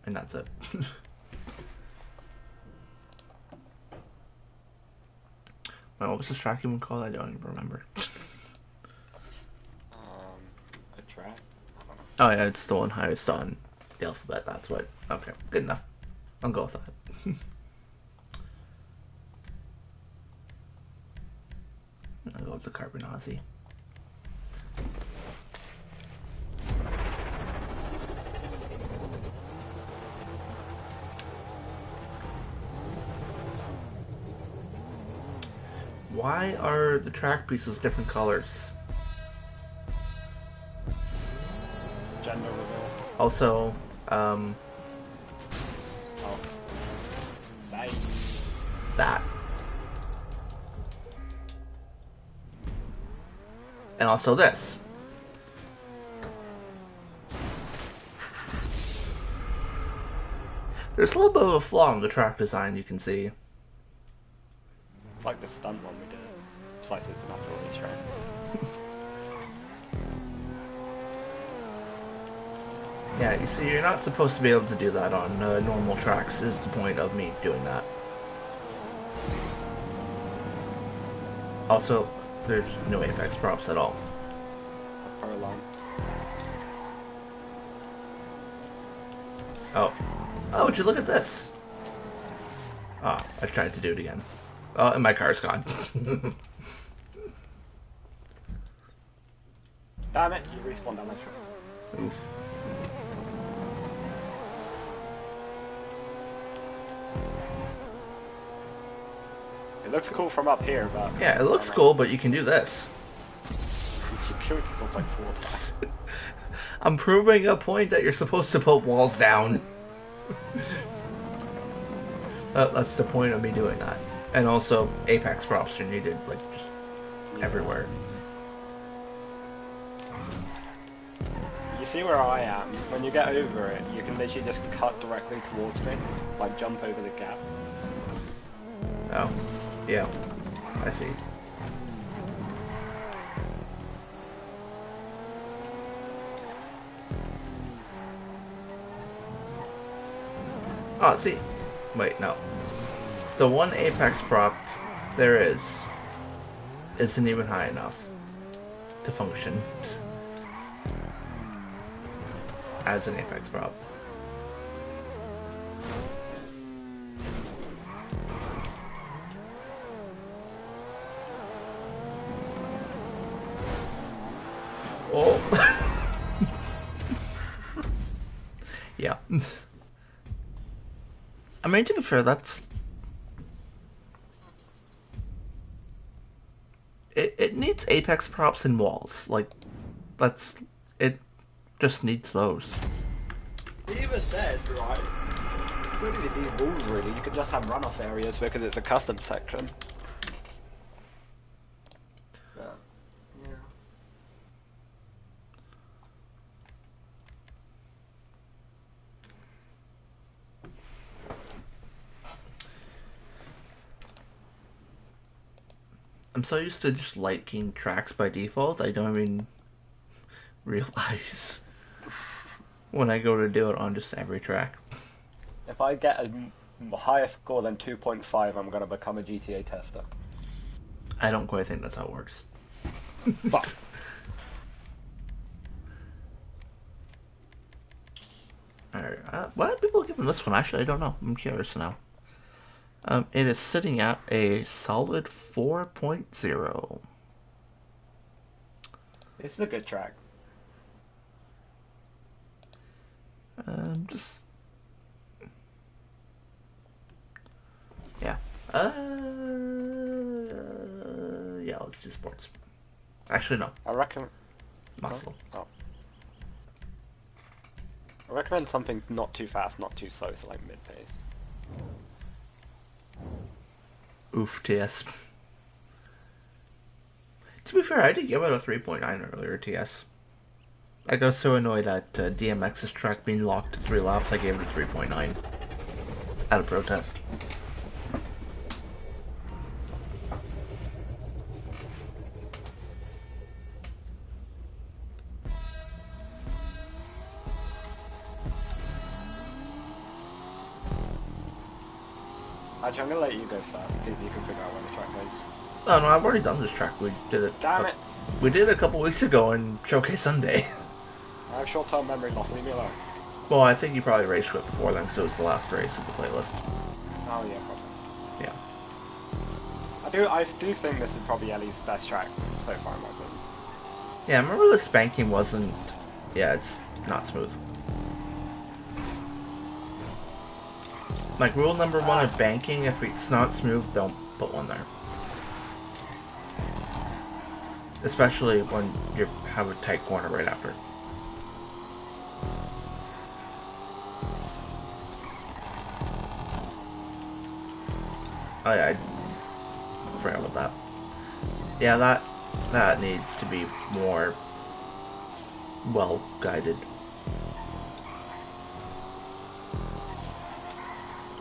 And that's it. Well, what was this track even called? I don't even remember. A track? I don't know. Oh yeah, it's the one highest on The alphabet, that's what. Okay, good enough. I'll go with that. I'll go with the Carbonazi. Why are the track pieces different colors? Gender reveal. Also, Oh. Nice. that. And also this. There's a little bit of a flaw in the track design, you can see. It's like the stunt one we did. It's like it's an after all track. Yeah, you see, you're not supposed to be able to do that on normal tracks, is the point of me doing that. Also, there's no apex props at all. For a long. Oh. Oh, would you look at this? Ah, I tried to do it again. Oh, and my car's gone. Damn it, you respawn damage. Oof. It looks cool from up here, but... Yeah, it looks cool, but you can do this. You killed yourself like 4 times. I'm proving a point that you're supposed to put walls down. That's the point of me doing that. And also, apex props are needed, like, just everywhere. You see where I am? When you get over it, you can literally just cut directly towards me. Like, jump over the gap. Oh, yeah, I see. Oh, see. Wait, no. The one apex prop there isn't even high enough to function as an apex prop. Oh. Yeah. I mean, to be fair, it needs apex props and walls. Like, it just needs those. Even then, right? You don't even need walls, really. You could just have runoff areas because it's a custom section. Yeah. Yeah. I'm so used to just liking tracks by default, I don't even realize when I go to do it on just every track. If I get a higher score than 2.5, I'm going to become a GTA tester. I don't quite think that's how it works. Fuck. Alright, what are people giving this one? Actually, I don't know. I'm curious now. It is sitting at a solid 4.0. This is a good track. Just... Yeah. Yeah, let's do sports. Actually, no. I reckon... Muscle. Oh. I recommend something not too fast, not too slow, so like mid-pace. Oof, TS. To be fair, I did give it a 3.9 earlier, TS. I got so annoyed at DMX's track being locked to 3 laps, I gave it a 3.9. Out of protest. Actually, I'm gonna let you go first, see if you can figure out where the track goes. Oh no, I've already done this track. We did it. Damn it! We did it a couple weeks ago in Showcase Sunday. I have short-term memory loss, leave me alone. Well, I think you probably race quit before then, because it was the last race of the playlist. Oh yeah, probably. Yeah. I do think this is probably Ellie's best track so far in my opinion. Yeah, I remember the spanking wasn't... Yeah, it's not smooth. Like, rule number one of banking, if it's not smooth, don't put one there. Especially when you have a tight corner right after. Oh yeah, I forgot about that. Yeah, that needs to be more well guided.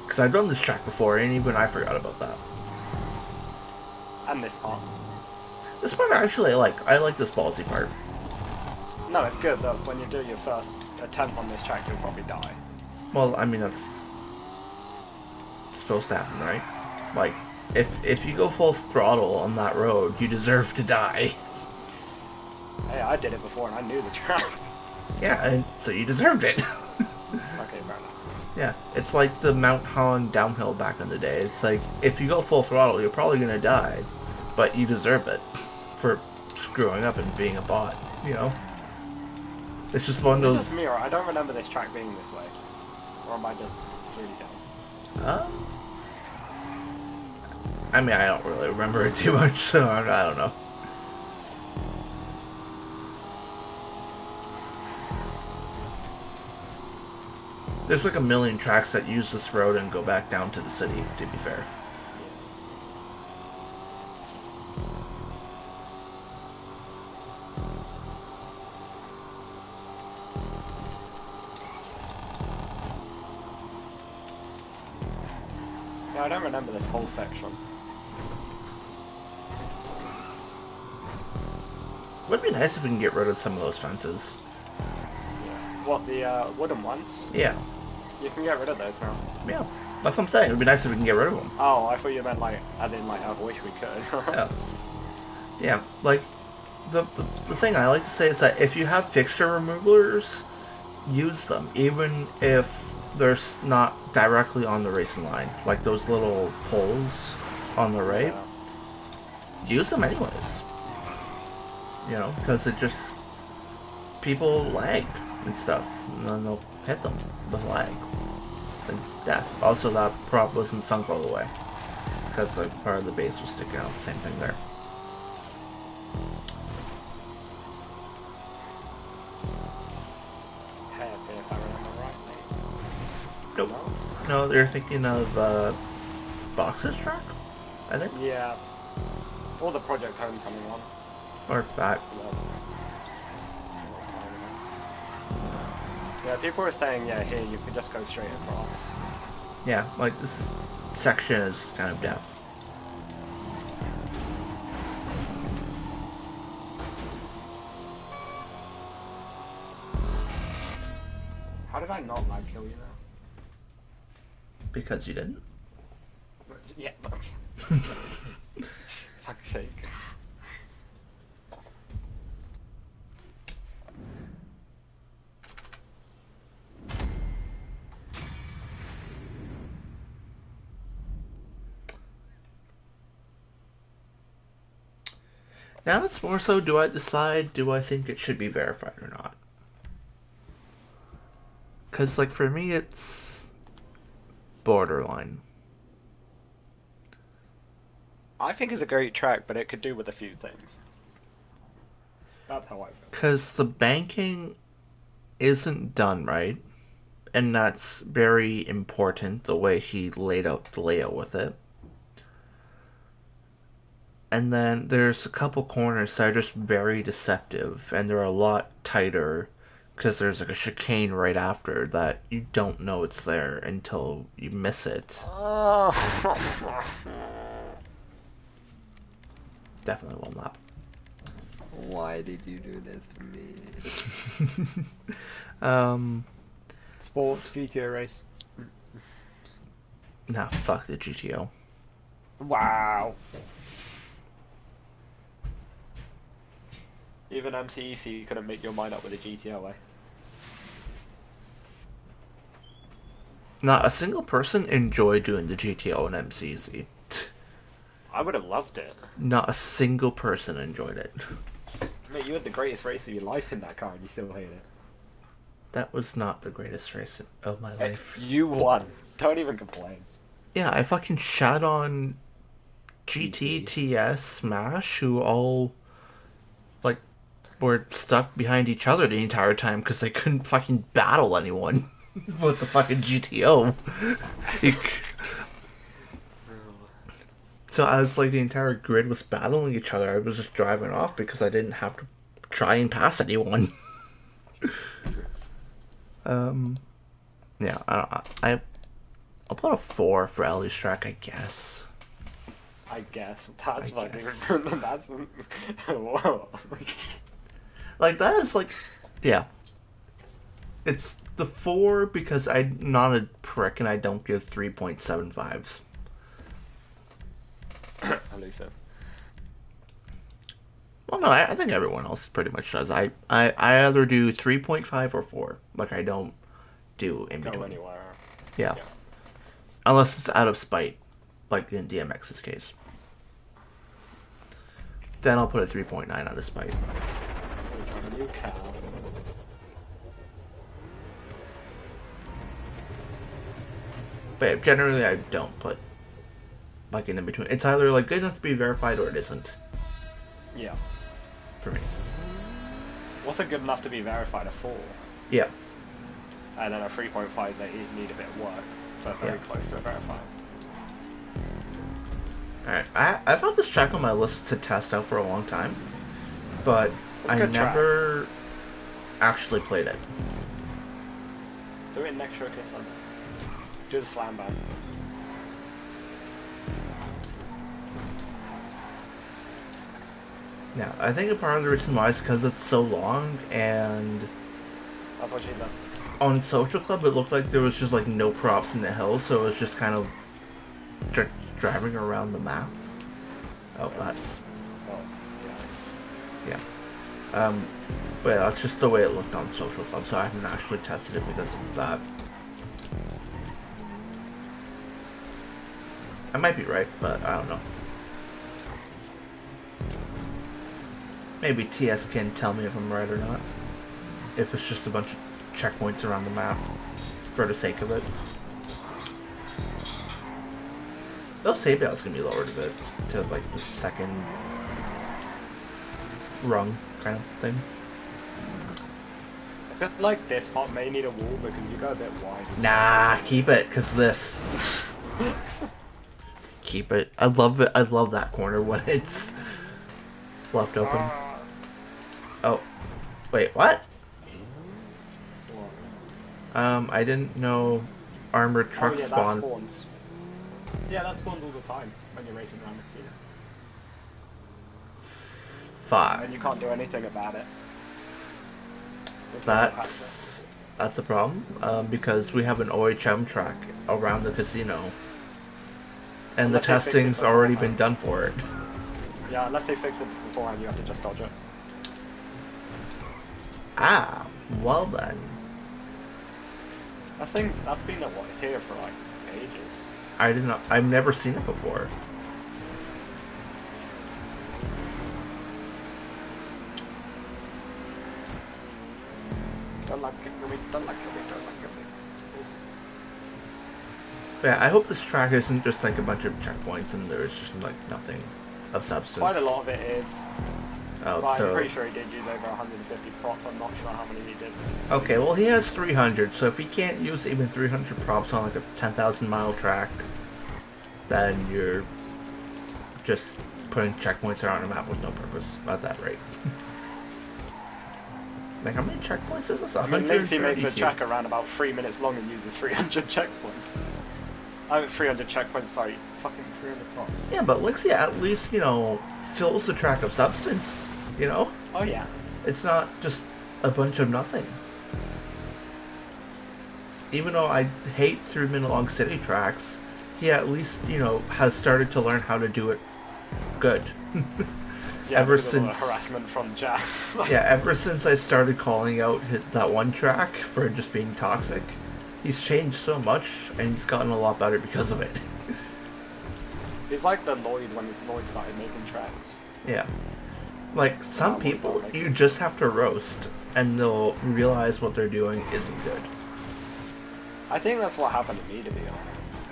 Because I've done this track before, and even I forgot about that. And this part. This part actually I like this ballsy part. No, it's good though. When you do your first attempt on this track, you'll probably die. Well, I mean that's supposed to happen, right? Like, if you go full throttle on that road, you deserve to die. Hey, I did it before and I knew the track. Yeah, and so you deserved it. Okay, fair enough. Yeah, it's like the Mount Holland downhill back in the day. It's like, if you go full throttle, you're probably gonna die, but you deserve it for screwing up and being a bot, you know? It's just one of It's those... just me, or I don't remember this track being this way. Or am I just really dumb? I mean, I don't really remember it too much, so I don't know. There's like a million tracks that use this road and go back down to the city, to be fair. Yeah, I don't remember this whole section. Would be nice if we can get rid of some of those fences. What, the wooden ones? Yeah. You can get rid of those now. Yeah. That's what I'm saying. It would be nice if we can get rid of them. Oh, I thought you meant like, as in like, I wish we could. Yeah. Yeah, like, the thing I like to say is that if you have fixture removers, use them, even if they're not directly on the racing line. Like those little poles on the right. Yeah. Use them anyways. You know, because it just... people lag and stuff, and then they'll hit them with lag. And death. Also, that prop wasn't sunk all the way, because like, part of the base was sticking out. Same thing there. Hairpin, if I remember rightly. Nope. No? No, they're thinking of Box's track, I think, Yeah. Or the Project Homecoming one. or that. Yeah, people were saying, yeah, here, you could just go straight across. Yeah, like this section is kind of death. How did I not lag kill you now? Because you didn't. Yeah, but... fuck's sake. Now it's more so, do I think it should be verified or not? Because, like, for me, it's borderline. I think it's a great track, but it could do with a few things. That's how I feel. Because the banking isn't done right, and that's very important, the way he laid out the layout with it. And then there's a couple corners that are just very deceptive, and they're a lot tighter because there's like a chicane right after that you don't know it's there until you miss it. Definitely one lap. Why did you do this to me? Sports GTO race. Nah, fuck the GTO. Wow. Even MCEC couldn't make your mind up with a GTO, eh? Not a single person enjoyed doing the GTO and MCZ. I would have loved it. Not a single person enjoyed it. Mate, you had the greatest race of your life in that car and you still hate it. That was not the greatest race of my life. You won. Don't even complain. Yeah, I fucking shot on GTTS Smash, who all like were stuck behind each other the entire time because they couldn't fucking battle anyone with the fucking GTO. So I was like, the entire grid was battling each other. I was just driving off because I didn't have to try and pass anyone. Yeah, I'll put a 4 for Ellie's track, I guess. I guess. That's I fucking... guess. That's... Whoa. Like, that is like... Yeah. It's the 4 because I'm not a prick and I don't give 3.75s. At least so. Well, no, I think everyone else pretty much does. I either do 3.5 or 4. Like, I don't do in Go between. anywhere. Yeah. Yeah. Unless it's out of spite, like in DMX's case. Then I'll put a 3.9 out of spite. We're trying a new cow. But yeah, generally I don't put like in between. It's either like good enough to be verified or it isn't Yeah. for me. What's a good enough to be verified? A 4. Yeah. And then a 3.5 is that you need a bit of work, but very Yeah. close to a verified. Alright. I've had this track on my list to test out for a long time, but It's a I good track. never actually played it. Do it next showcase Sunday. Do the slam band. Yeah, I think part of the reason why is because it's so long, and That's what she said. on Social Club it looked like there was just like no props in the hill, so it was just kind of driving around the map. Oh, that's Oh, yeah. yeah. But yeah, that's just the way it looked on Social Club, so I haven't actually tested it because of that. I might be right, but I don't know. Maybe TS can tell me if I'm right or not. If it's just a bunch of checkpoints around the map for the sake of it. Though save out's gonna be lowered a bit to like the second rung kind of thing. I feel like this part may need a wall because you go a bit wide. Nah, keep it, cause this. Keep it. I love it. I love that corner when it's left open. Oh, wait, what? What? I didn't know armored truck Oh yeah, that spawn. spawns. Yeah, that spawns all the time when you're racing around the casino. And 5. you can't do anything about it. You can't patch That's a problem, because we have an OHM track around the casino, and Unless the they fix it testing's already been beforehand. done for it. it. Yeah, unless they fix it beforehand, you have to just dodge it. Ah, well then. I think that's been it's here for like ages. I didn't know. I've never seen it before. Don't like it, don't like it, don't like it. Yeah, I hope this track isn't just like a bunch of checkpoints and there's just like nothing of substance. Quite a lot of it is. Oh, But so I'm pretty sure he did use over 150 props. I'm not sure how many he did. okay. Well, he has 300, so if he can't use even 300 props on like a 10,000 mile track, then you're just putting checkpoints around the map with no purpose at that rate. Like, how many checkpoints is this? I mean, Linksy makes a 132. track around about 3 minutes long and uses 300 checkpoints. I mean, 300 checkpoints, sorry. Fucking 300 props. Yeah, but Lixia at least, you know, fills the track of substance, you know? Oh, yeah. It's not just a bunch of nothing. Even though I hate 3 minute long city tracks, he at least, you know, has started to learn how to do it good. Yeah, Ever because of all the since- harassment from Jazz. Yeah, ever since I started calling out that one track for just being toxic, He's changed so much, and he's gotten a lot better because of it. He's like the Lloyd when Lloyd started making tracks. Yeah. Like, some What people, about, like- you just have to roast, and they'll realize what they're doing isn't good. I think that's what happened to me, to be honest.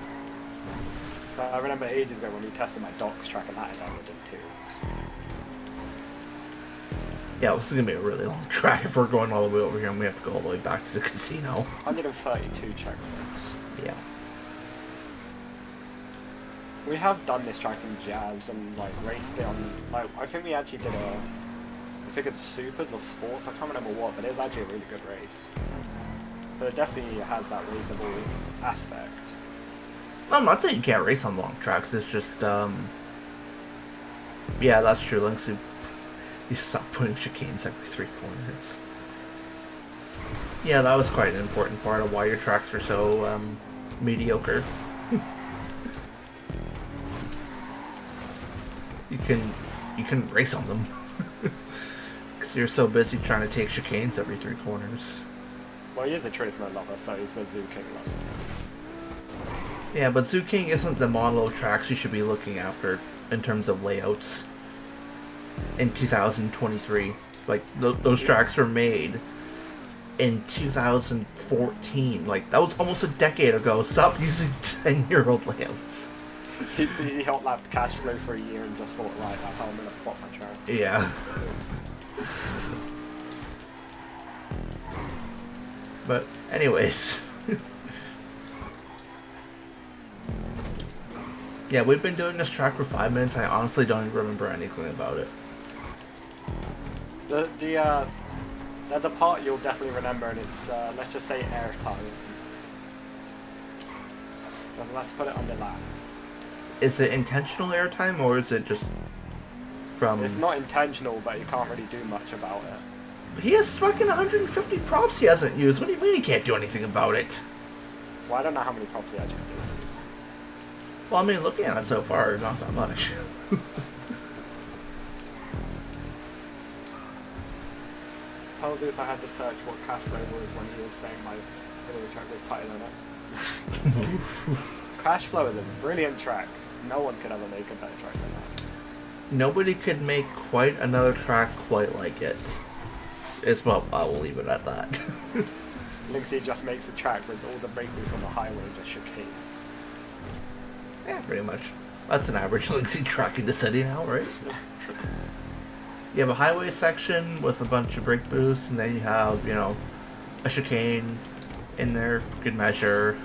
I remember ages ago when we tested my Docs track and that I downloaded in tears. Yeah, this is gonna be a really long track if we're going all the way over here and we have to go all the way back to the casino. 132 checkpoints. Yeah. We have done this track in Jazz and like raced it on, like, I think we actually did I think it's Supers or Sports, I can't remember what, but it was actually a really good race. But it definitely has that raceable aspect. I'm not saying you can't race on long tracks, it's just, yeah, that's true, Lynx, you stop putting chicanes every 3 corners. Yeah, that was quite an important part of why your tracks were so, mediocre. You can race on them. Because you're so busy trying to take chicanes every 3 corners. Well, he is a Turismo lover, so he's a Zoo King lover. Yeah, but Zoo King isn't the model of tracks you should be looking after in terms of layouts in 2023. Like, those tracks were made in 2014. Like, that was almost a decade ago. Stop using 10-year-old layouts. He hot lapped cash flow for a year and just thought, right, that's how I'm going to plot my tracks. Yeah. But, anyways. Yeah, we've been doing this track for 5 minutes. I honestly don't even remember anything about it. There's a part you'll definitely remember, and it's, let's just say airtime. Let's put it under that. Is it intentional airtime, or is it just from... It's not intentional, but you can't really do much about it. He has fucking 150 props he hasn't used. What do you mean he can't do anything about it? Well, I don't know how many props he actually does. Well, I mean, looking at it so far, not that much. Tells us I had to search what cash flow was when he was saying my video track was tighter than it. Cash flow is a brilliant track. No one could ever make a better track than that. Nobody could make quite another track quite like it. It's, well, I will leave it at that. Linksy just makes a track with all the brake boosts on the highway just chicanes. Yeah, pretty much. That's an average Linksy track in the city now, right? You have a highway section with a bunch of brake boosts, and then you have, you know, a chicane in there for good measure.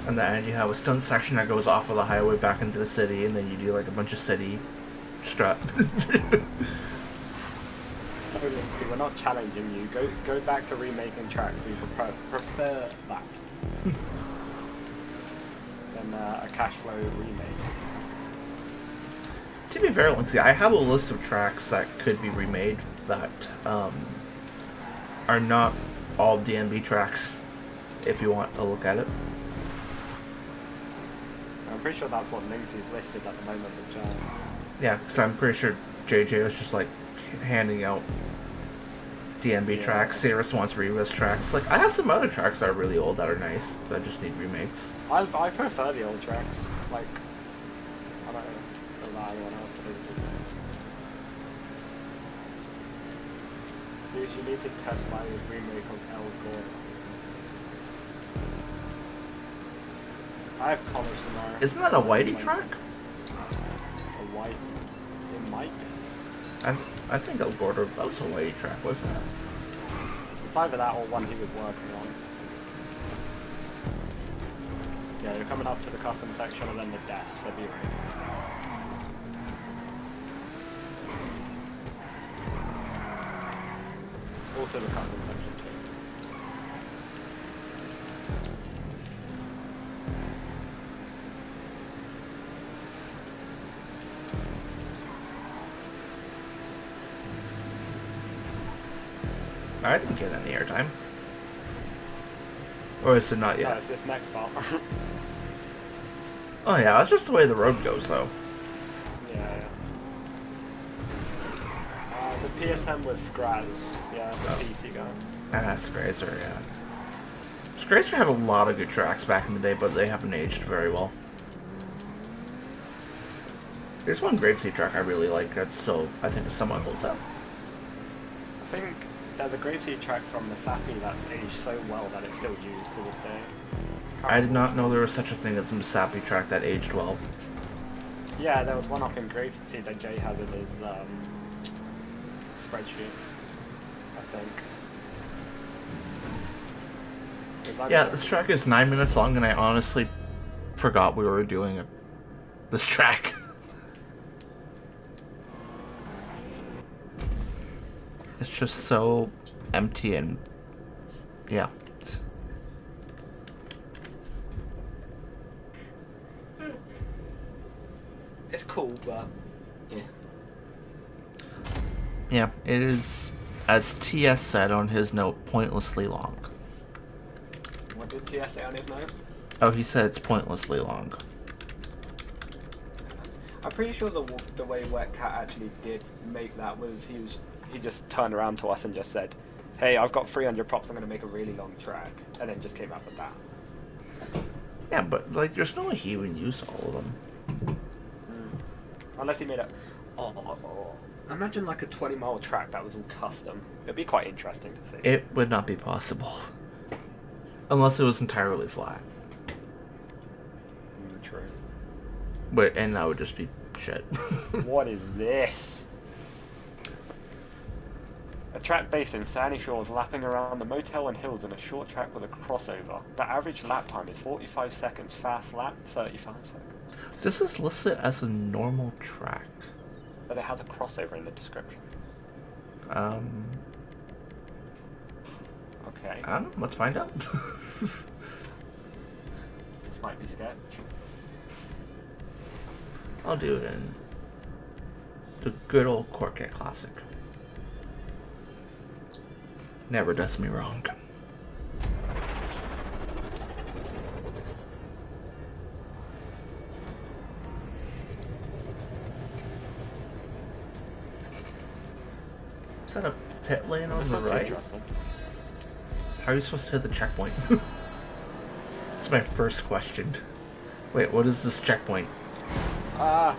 And then you have a stunt section that goes off of the highway back into the city, and then you do like a bunch of city strut. No, Linksy, we're not challenging you. Go back to remaking tracks. We prefer that than a cash flow remake. To be fair, Linksy, I have a list of tracks that could be remade that are not all DMB tracks, if you want to look at it. I'm pretty sure that's what Linksy's listed at the moment with Jazz. Yeah, because I'm pretty sure JJ was just like handing out DMB tracks. Cirrus wants Revis tracks. Like, I have some other tracks that are really old that are nice that just need remakes. I prefer the old tracks. Like, I don't know about anyone else, but it's just... See, you need to test my remake of El Gore. I have college tomorrow. Isn't that a Whitey track? A white? It might be. I think El Gordo, that was a Whitey track, wasn't it? It's either that or one he was working on. Yeah, you're coming up to the custom section and then the death, so be ready. Also the custom section too. I didn't get any airtime. Or is it not Yeah, yet? it's this next part. Oh yeah, that's just the way the road goes though. Yeah. The PSM was Scraz. Yeah, it's a PC gun. That's Grazer, yeah. Gracer had a lot of good tracks back in the day, but they haven't aged very well. There's one Grapeseed track I really like that still, I think, somewhat holds up. I think there's a Grapeseed track from Masapi that's aged so well that it's still used to this day. I did not know there was such a thing as a Masapi track that aged well. Yeah, there was one up in Grapeseed that Jay has in his spreadsheet, I think. Yeah, this track is 9 minutes long, and I honestly forgot we were doing this track. It's just so empty and yeah. It's cool, but yeah. Yeah, it is, as TS said on his note, pointlessly long. What did TS say on his note? Oh, he said it's pointlessly long. I'm pretty sure the way Wet Cat actually did make that was he just turned around to us and just said, "Hey, I've got 300 props. I'm going to make a really long track," and then just came up with that. Yeah, but like, there's no way he would use all of them. Unless he made a. Imagine like a 20-mile track that was all custom. It'd be quite interesting to see. It would not be possible. Unless it was entirely flat. True. But, and that would just be shit. What is this? A track based in Sandy Shores lapping around the motel and hills in a short track with a crossover. The average lap time is 45 seconds, fast lap 35 seconds. This is listed as a normal track. But it has a crossover in the description. Okay. I don't know, let's find out. This might be sketch. I'll do it in the good old Corket Classic. Never does me wrong. Is that a pit lane on This the looks right? interesting. How are you supposed to hit the checkpoint? That's my first question. Wait, what is this checkpoint? Ah!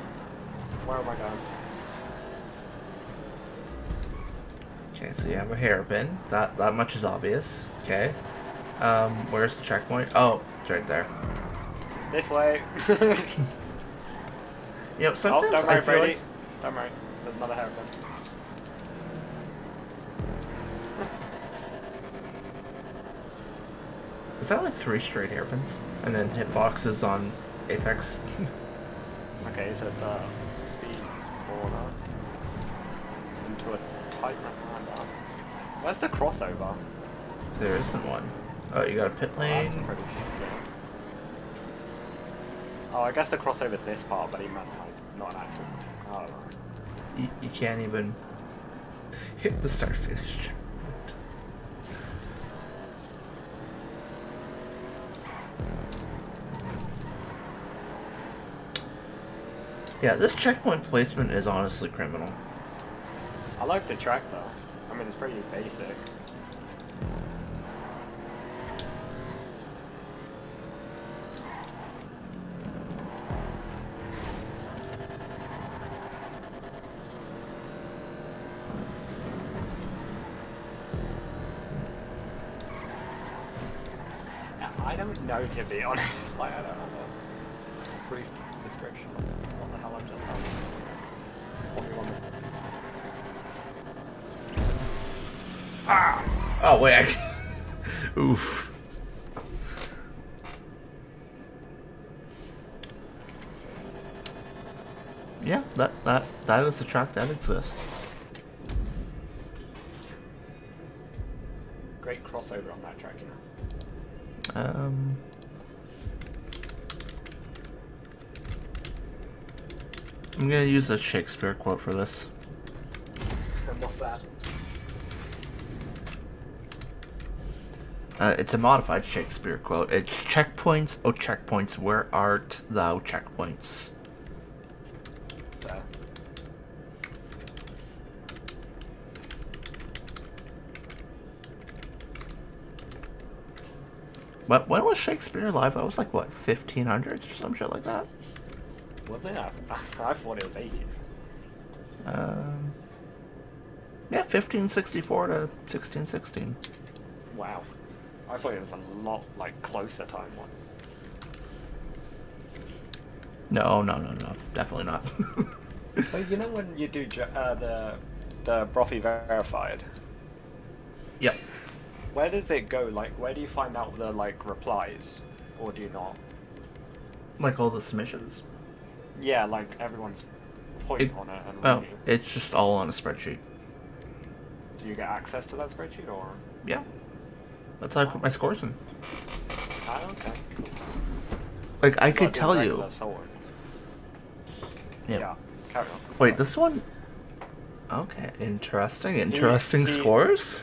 Where am I going? Okay, so you have a hairpin. That much is obvious. Okay. Where's the checkpoint? Oh, it's right there. This way! Yep, Oh, sometimes don't I worry, feel Brady. like... Don't worry. There's another hairpin. Is that like 3 straight hairpins? And then hitboxes on Apex? Okay, so it's a speed corner into a tight round. Where's the crossover? There isn't one. Oh, you got a pit Oh, that's lane. pretty shit. Oh, I guess the crossover's this part, but he meant like not an actual. I don't know. You can't even hit the start finish. Yeah, this checkpoint placement is honestly criminal. I like the track though. I mean, it's pretty basic. Yeah, I don't know, to be honest. Like, I don't know the brief description of what the hell I've just done. What do you want me- Oh, wait, oof. Yeah, that is a track that exists. Great crossover on that track, you know. I'm gonna use a Shakespeare quote for this. And what's that? It's a modified Shakespeare quote. It's checkpoints, oh checkpoints, where art thou checkpoints? Fair. But when was Shakespeare alive? I was like, what, 1500s or some shit like that? Was it? I thought it was 80s. Um, yeah, 1564 to 1616. Wow. I thought it was a lot, like, closer time-wise. No, definitely not. But you know when you do the Brothy verified, Yep. where does it go? Like, where do you find out the, like, replies? Or do you not? Like all the submissions. Yeah, like, everyone's pointing on it and Oh, reading. it's just all on a spreadsheet. Do you get access to that spreadsheet, or...? Yeah. That's how I put my scores in. Ah, okay. Like, I You could gotta do tell regular you. Sword. Yeah. Yeah, carry on. Wait, this one? Okay, interesting. Interesting he- scores?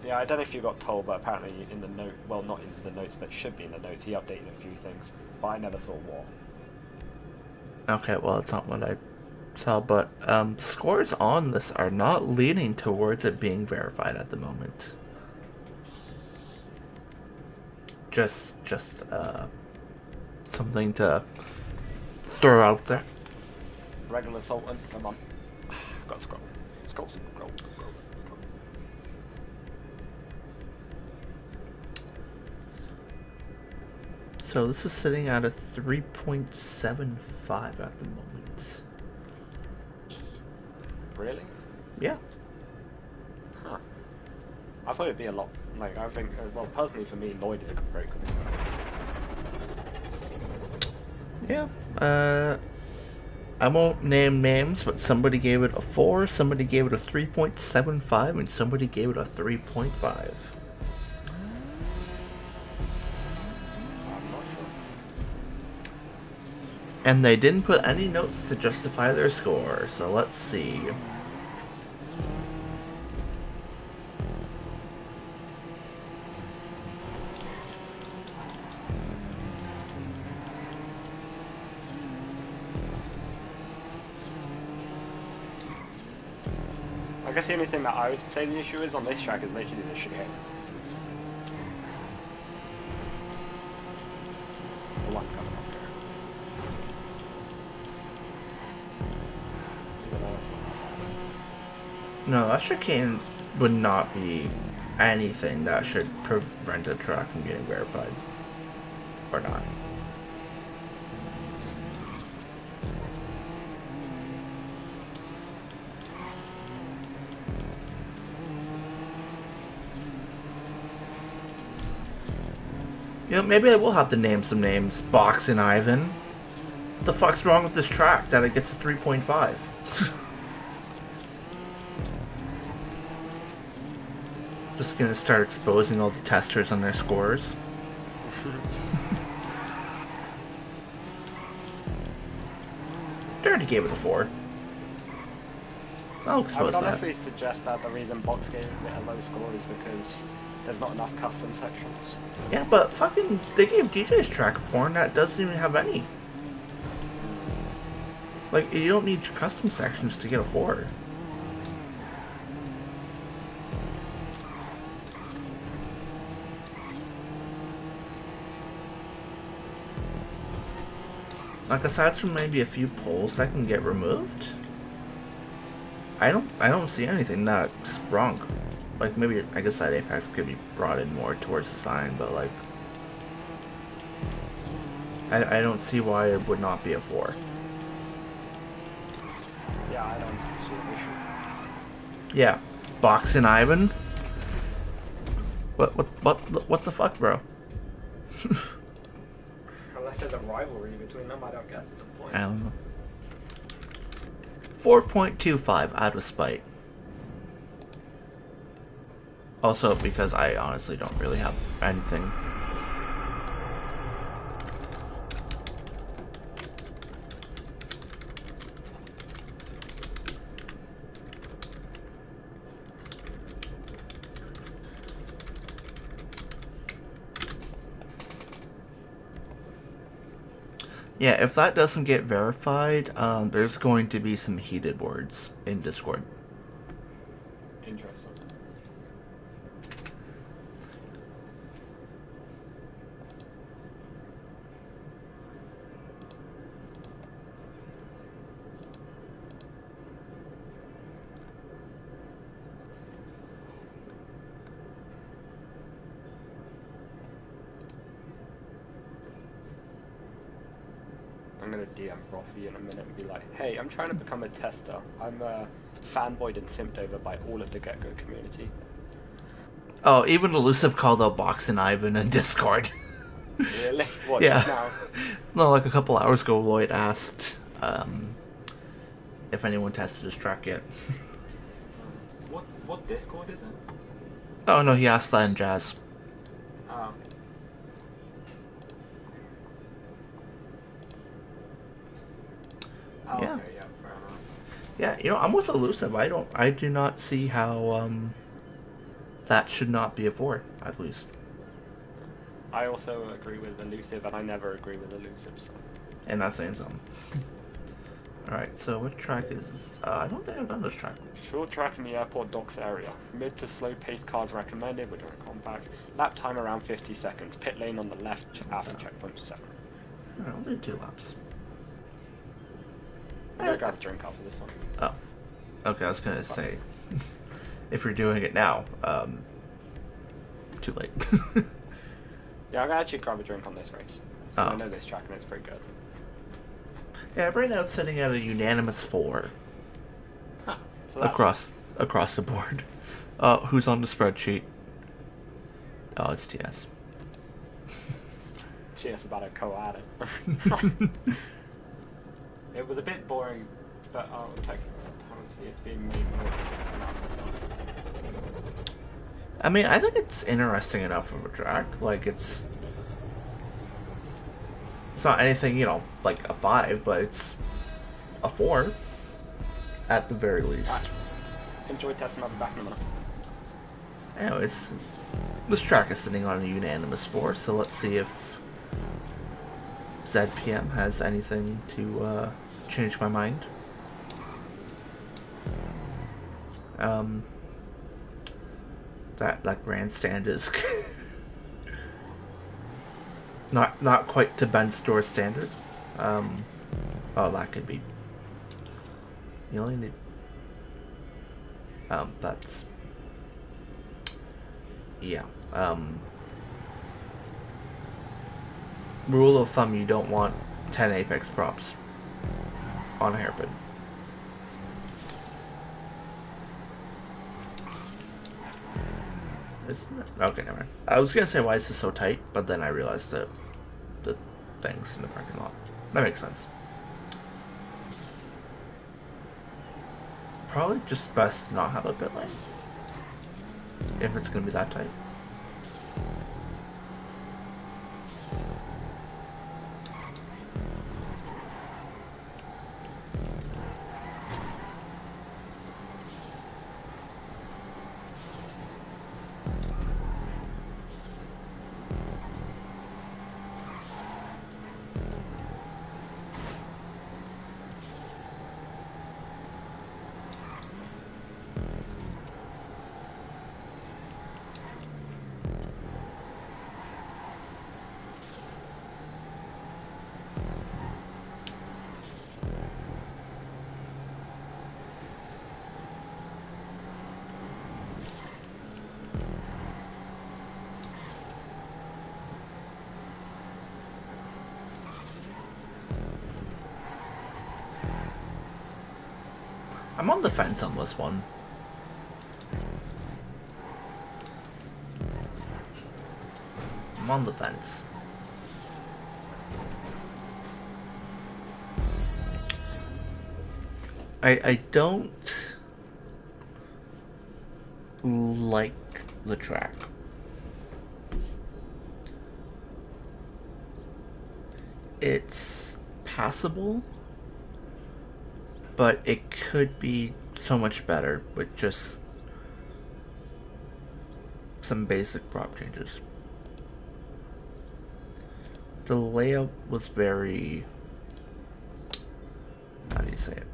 Yeah, I don't know if you got told, but apparently in the note, well, not in the notes, but it should be in the notes, he updated a few things, but I never saw what. Okay, well, that's not what I saw, but scores on this are not leaning towards it being verified at the moment. Just something to throw out there. Regular Sultan, come on. Got to scroll. Scroll, scroll, scroll, scroll. So this is sitting at a 3.75 at the moment. Really? Yeah. Huh. I thought it'd be a lot, like, I think, well, personally for me, Lloyd is a very good player. Yeah. I won't name names, but somebody gave it a 4, somebody gave it a 3.75, and somebody gave it a 3.5. I'm not sure. And they didn't put any notes to justify their score, so let's see. I guess the only thing that I would say the issue is on this track is literally the chicane. The one coming up here. Even though it's not that No, that chicane would not be anything that should prevent a track from getting verified. Or not. You know, maybe I will have to name some names. Box and Ivan. What the fuck's wrong with this track that it gets a 3.5? Just gonna start exposing all the testers on their scores. Dirty gave it a 4. I'll I expose would that. honestly suggest that the reason Box gave it a low score is because there's not enough custom sections. Yeah, but fucking, they gave DJ's track a 4 and that doesn't even have any. Like, you don't need custom sections to get a 4. Like, aside from maybe a few polls that can get removed, I don't see anything that's wrong. Like, maybe, I guess that Apex could be brought in more towards the sign, but like, I don't see why it would not be a 4. Yeah, I don't see an issue. Yeah, Box and Ivan. What the fuck, bro? Unless there's a rivalry between them, I don't get the point. I don't know. 4.25 out of spite. Also, because I honestly don't really have anything. Yeah, if that doesn't get verified, there's going to be some heated words in Discord. Interesting. I'm gonna DM Rothy in a minute and be like, hey, I'm trying to become a tester. I'm fanboyed and simped over by all of the Get Go community. Oh, even Elusive called out Boxing Ivan in Discord. Really? What, Yeah. just now? No, like a couple hours ago, Lloyd asked if anyone tested his track yet. What Discord is it? Oh no, he asked that in Jazz. Oh. Oh, Yeah. okay, yeah, fair enough. Yeah, I'm with Elusive. I do not see how that should not be a 4, at least. I also agree with Elusive, and I never agree with Elusive, so. And not saying something. Alright, so what track is... I don't think I've done this track. Short track in the airport docks area. Mid to slow paced cars recommended, we're doing compacts. Lap time around 50 seconds. Pit lane on the left after checkpoint 7. Alright, I'll do 2 laps. I'm gonna grab a drink after this one. Oh. Okay, I was gonna say... if you're doing it now, too late. Yeah, I'm gonna actually grab a drink on this race. Oh. I know this track and it's pretty good. Yeah, right now it's sitting at a unanimous 4. Huh. So that's Across the board. Who's on the spreadsheet? Oh, it's TS. TS about a co-add it. It was a bit boring, but technically it's being made more. I mean, I think it's interesting enough of a track. Like, it's not anything, like a 5, but it's a 4 at the very least. Right. Enjoy testing. I'll be back in a minute. Anyways, this track is sitting on a unanimous 4, so let's see if ZPM has anything to change my mind. That grandstand is not quite to Ben's store standard. Oh, that could be. You only need. That's. Yeah. Rule of thumb: you don't want 10 apex props on a hairpin. Okay, never mind. I was gonna say why is this so tight, but then I realized the things in the parking lot. That makes sense. Probably just best to not have a pit lane if it's gonna be that tight. I'm on the fence on this one. I'm on the fence. I don't like the track. It's passable, but it could be so much better with just some basic prop changes. The layout was very... how do you say it?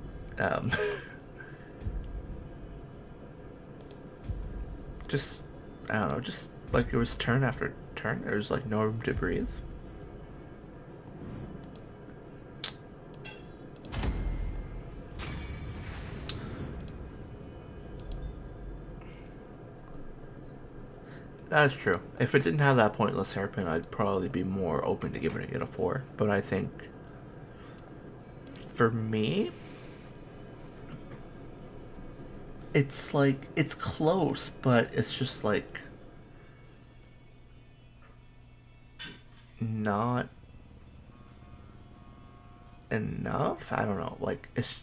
Just, I don't know, just like it was turn after turn. There was like no room to breathe. That's true. If it didn't have that pointless hairpin, I'd probably be more open to giving it a 4. But I think For me, it's like it's close, but it's just like not enough. I don't know. Like it's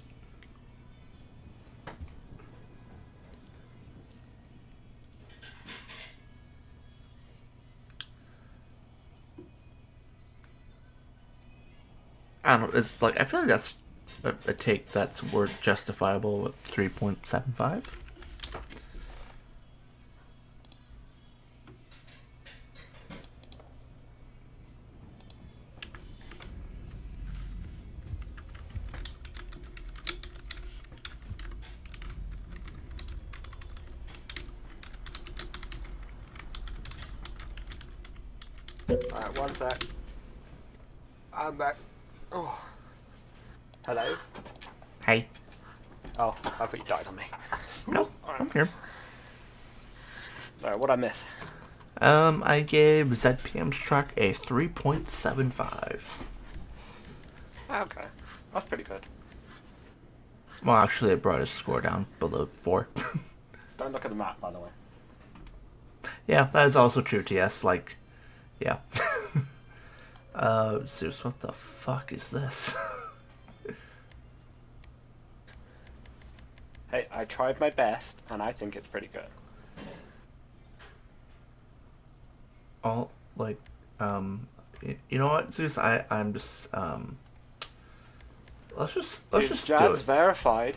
I don't know. It's like I feel like that's a take that's worth justifiable with 3.75. Alright, one sec. I'm back. Oh. Hello? Hey, Oh, I thought you died on me. nope, I'm here. Alright, what'd I miss? I gave ZPM's track a 3.75. Okay. That's pretty good. Well, actually, it brought his score down below 4. Don't look at the map, by the way. Yeah, that is also true, TS. Like, yeah. Zeus, what the fuck is this? Hey, I tried my best, and I think it's pretty good. All, like, you know what, Zeus? I'm just, let's just It's do Jazz it. verified.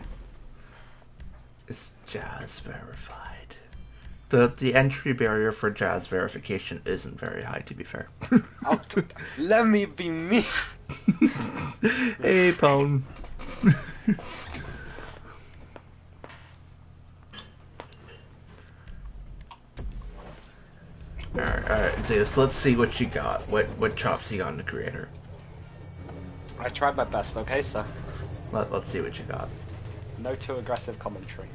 It's Jazz verified. The entry barrier for Jazz verification isn't very high, to be fair. Oh, let me be me. Hey, Pone. Alright, Zeus, let's see what you got. What chops you got in the creator. I tried my best, okay, sir? Let's see what you got. No too aggressive commentary.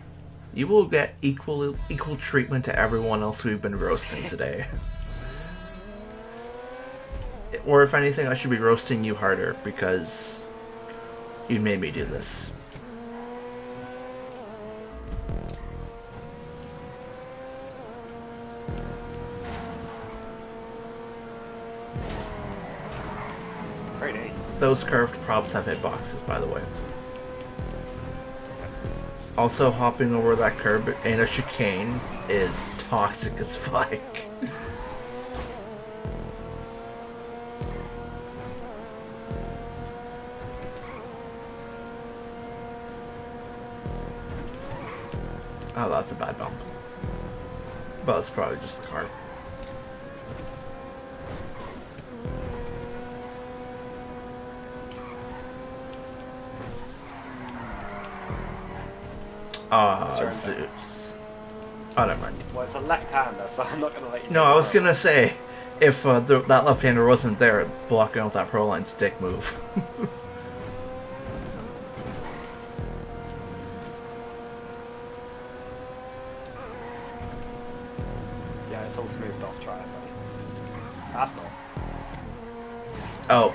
You will get equal treatment to everyone else we've been roasting today. Or if anything, I should be roasting you harder because you made me do this. Great eight. Those curved props have hitboxes, by the way. Also, hopping over that curb in a chicane is toxic as fuck. Oh, that's a bad bump. But it's probably just the car. Zeus. Oh, never mind. Well, it's a left-hander, so I'm not going to let you No, take I it was out. gonna say, if that left-hander wasn't there, blocking out that pro line's dick move. Yeah, it's all smoothed off, try it, but... That's not. Oh,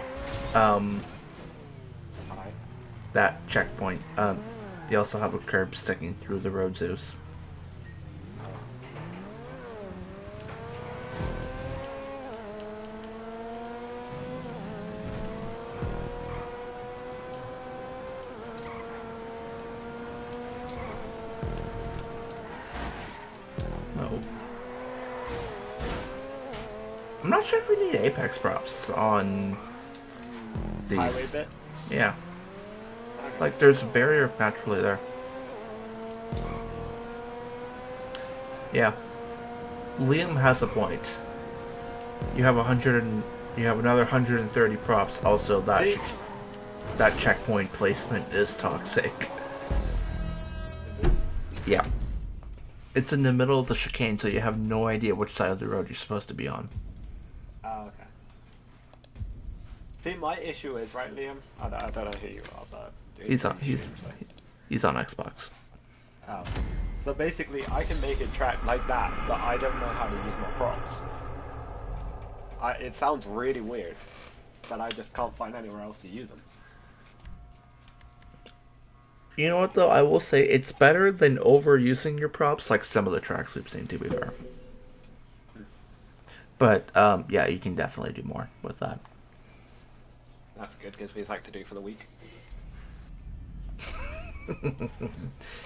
Alright. that checkpoint. You also have a curb sticking through the road, Zeus. No. I'm not sure if we need apex props on these. Highway bits? Yeah, Okay. like there's a barrier naturally there. Yeah, Liam has a point. You have you have another 130 props. Also, See? that checkpoint placement is toxic. Is it? Yeah, it's in the middle of the chicane, so you have no idea which side of the road you're supposed to be on. Oh, okay. See, my issue is, right, Liam? I don't know who you are, but... He's on you he's on Xbox. Oh. So basically, I can make it track like that, but I don't know how to use my props. It sounds really weird, but I just can't find anywhere else to use them. You know what though? I will say it's better than overusing your props, like some of the tracks we've seen. To be fair, but yeah, you can definitely do more with that. That's good, gives me something to do for the week.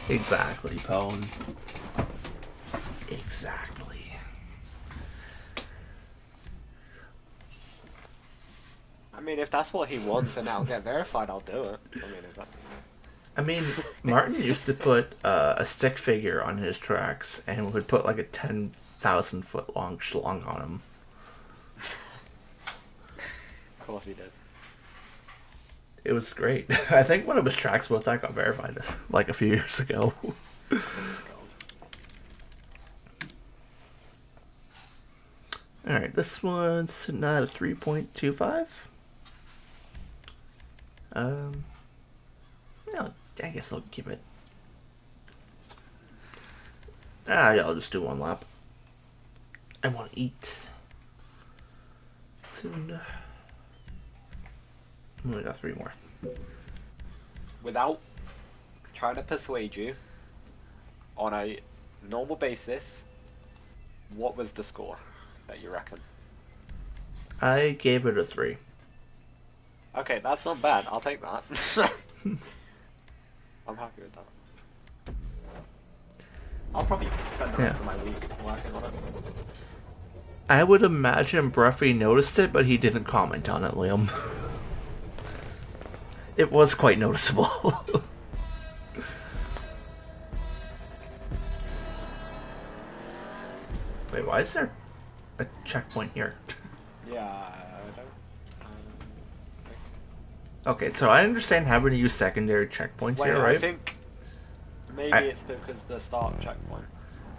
Exactly, Pone. Exactly. I mean, if that's what he wants and that'll get verified, I'll do it. I mean, if that's... I mean, Martin used to put a stick figure on his tracks and would put like a 10,000 foot long schlong on him. Of course he did. It was great. I think one of his tracks with that got verified like a few years ago. God. Alright, this one's sitting at a 3.25. No, I guess I'll keep it. Yeah, I'll just do one lap. I want to eat soon. I only got 3 more. Without trying to persuade you, on a normal basis, what was the score that you reckon? I gave it a 3. Okay, that's not bad. I'll take that. I'm happy with that. I'll probably spend the rest of my week working on it. I would imagine Bruffy noticed it, but he didn't comment on it, Liam. It was quite noticeable. Wait, why is there a checkpoint here? Yeah, I don't... Okay, so I understand having to use secondary checkpoints Wait, here, right? I think maybe it's because the start checkpoint.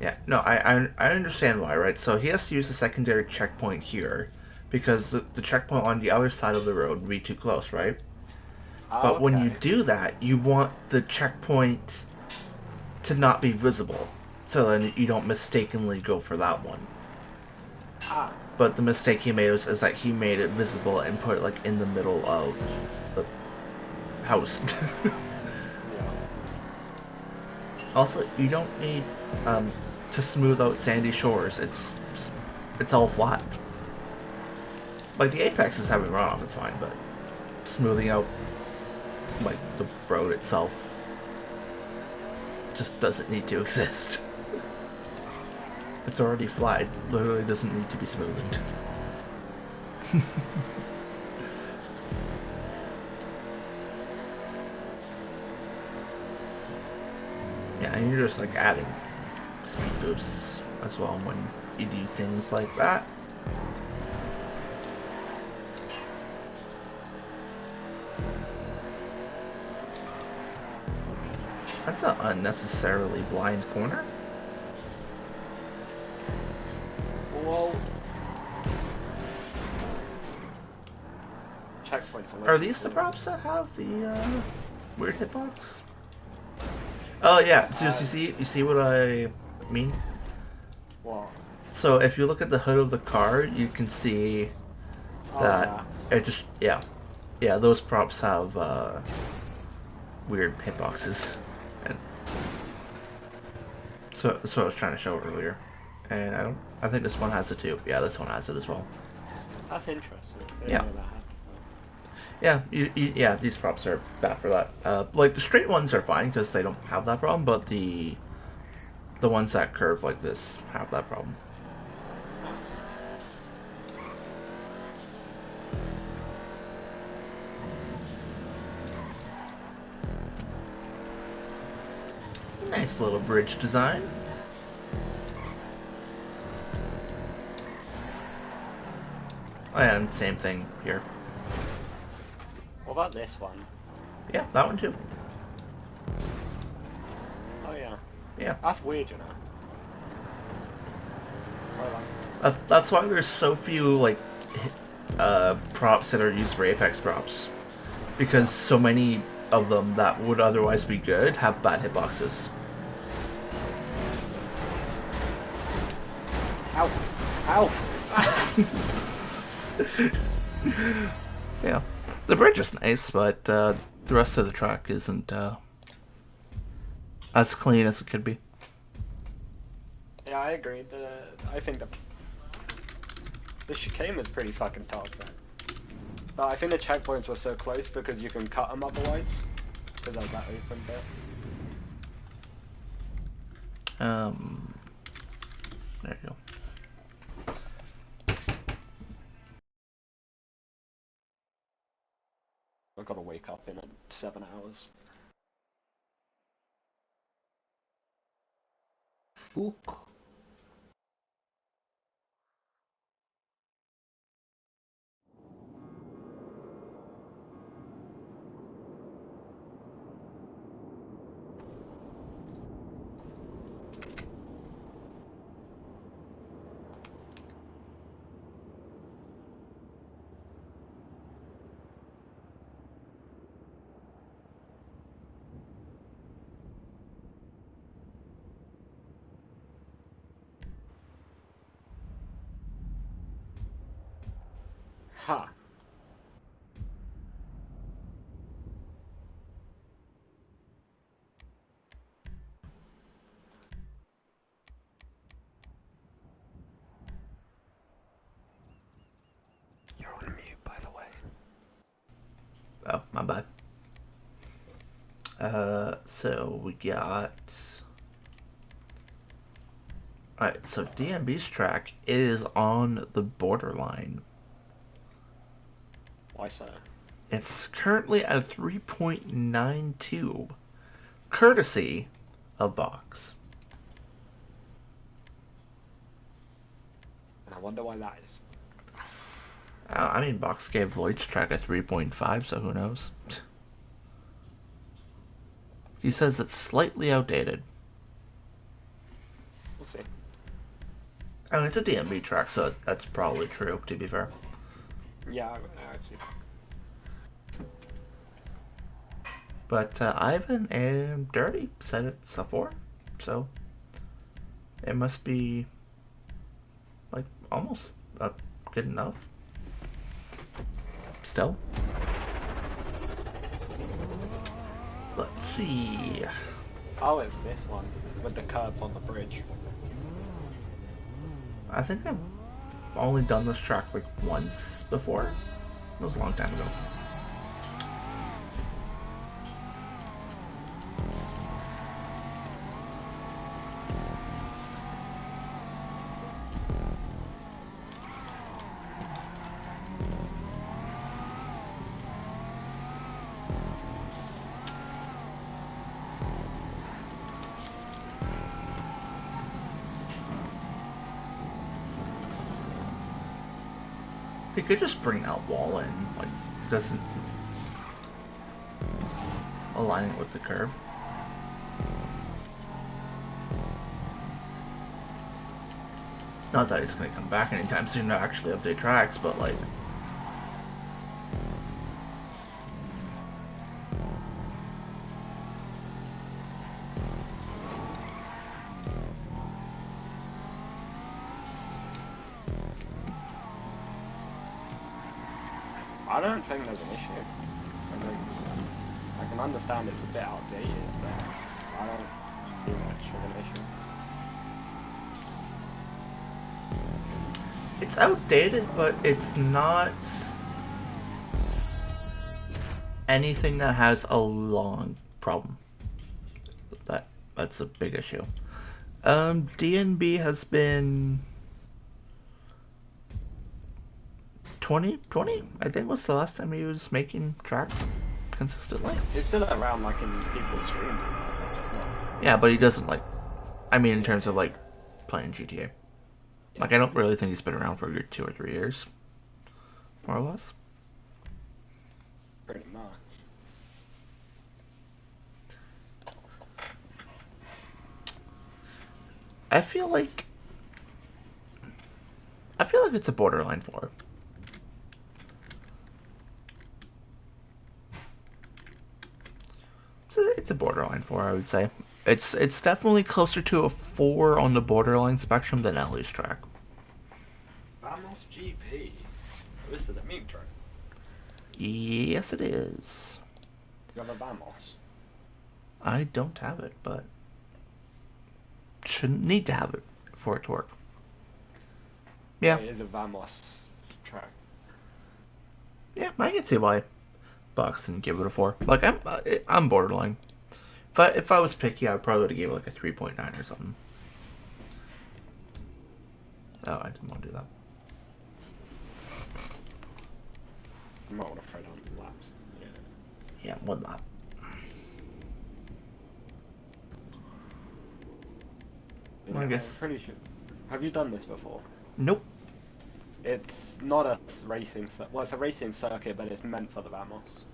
Yeah, no, I understand why, right? So he has to use the secondary checkpoint here because the checkpoint on the other side of the road would be too close, right? Oh, But when you okay. do that, you want the checkpoint to not be visible, so then you don't mistakenly go for that one. Ah, But the mistake he made is that he made it visible and put it like in the middle of the house. yeah. Also, you don't need to smooth out sandy shores. It's all flat. Like the apex is having runoff, it's fine, but smoothing out like the road itself just doesn't need to exist. It's already flat. It literally doesn't need to be smoothed. Yeah, and you're just like adding speed boosts as well when you do things like that. That's an unnecessarily blind corner. Whoa. Checkpoints. Are these the props that have the weird hitbox? Oh yeah, so you see what I mean? What? So if you look at the hood of the car, you can see that it just yeah, those props have weird hitboxes, and so I was trying to show earlier, and I think this one has it too. Yeah, this one has it as well. That's interesting. I didn't Yeah. know that happened. Yeah, yeah, these props are bad for that. Like the straight ones are fine because they don't have that problem, but the ones that curve like this have that problem. Nice little bridge design. And same thing here. What about this one? Yeah, that one too. Oh yeah. Yeah. That's weird, you know. Well, That's why there's so few like props that are used for Apex props, because so many of them that would otherwise be good have bad hitboxes. Ow! Ow! Yeah, the bridge is nice, but the rest of the track isn't as clean as it could be. Yeah, I agree. I think the chicane was pretty fucking toxic. But I think the checkpoints were so close because you can cut them otherwise. Because there's that open bit. There you go. I've got to wake up in 7 hours. Fuck. Ha! You're on mute, by the way. Oh, my bad. So we got. Alright, so DMB's track is on the borderline. Why so? It's currently at a 3.92, courtesy of Box. And I wonder why that is. I mean, Box gave Void's track a 3.5, so who knows? He says it's slightly outdated. We'll see. I mean, it's a DMB track, so that's probably true, to be fair. Yeah, I see. But Ivan and Dirty said it's a 4, so it must be, like, almost good enough. Still. Let's see. Oh, it's this one with the curbs on the bridge. I think I've only done this track like once before. It was a long time ago. He could just bring that wall in, like, doesn't align it with the curb. Not that he's gonna come back anytime soon to actually update tracks, but like. I don't think there's an issue. I can understand it's a bit outdated, but I don't see much of an issue. It's outdated, but it's not anything that has a long problem. That's a big issue. DNB has been 2020, I think, was the last time he was making tracks consistently. It's still around, like, in people's streams, just not. Yeah, but he doesn't, like, I mean, in terms of, like, playing GTA. Like, I don't really think he's been around for 2 or 3 years, more or less. Pretty much. I feel like it's a borderline 4. It's a borderline 4, I would say. It's definitely closer to a 4 on the borderline spectrum than Ellie's track. Vamos GP. This is a meme track. Yes, it is. You have a Vamos. I don't have it, but shouldn't need to have it for it to work. Yeah, It is a Vamos track. yeah, I can see why Bucks didn't give it a 4. Like, I'm borderline. If I was picky, I probably would have gave it like a 3.9 or something. Oh, I didn't want to do that. You might want to throw down the laps. Yeah. Yeah, one lap. Yeah, I guess. I'm pretty sure. Have you done this before? Nope. It's not a racing. Well, it's a racing circuit, but it's meant for the Vamos.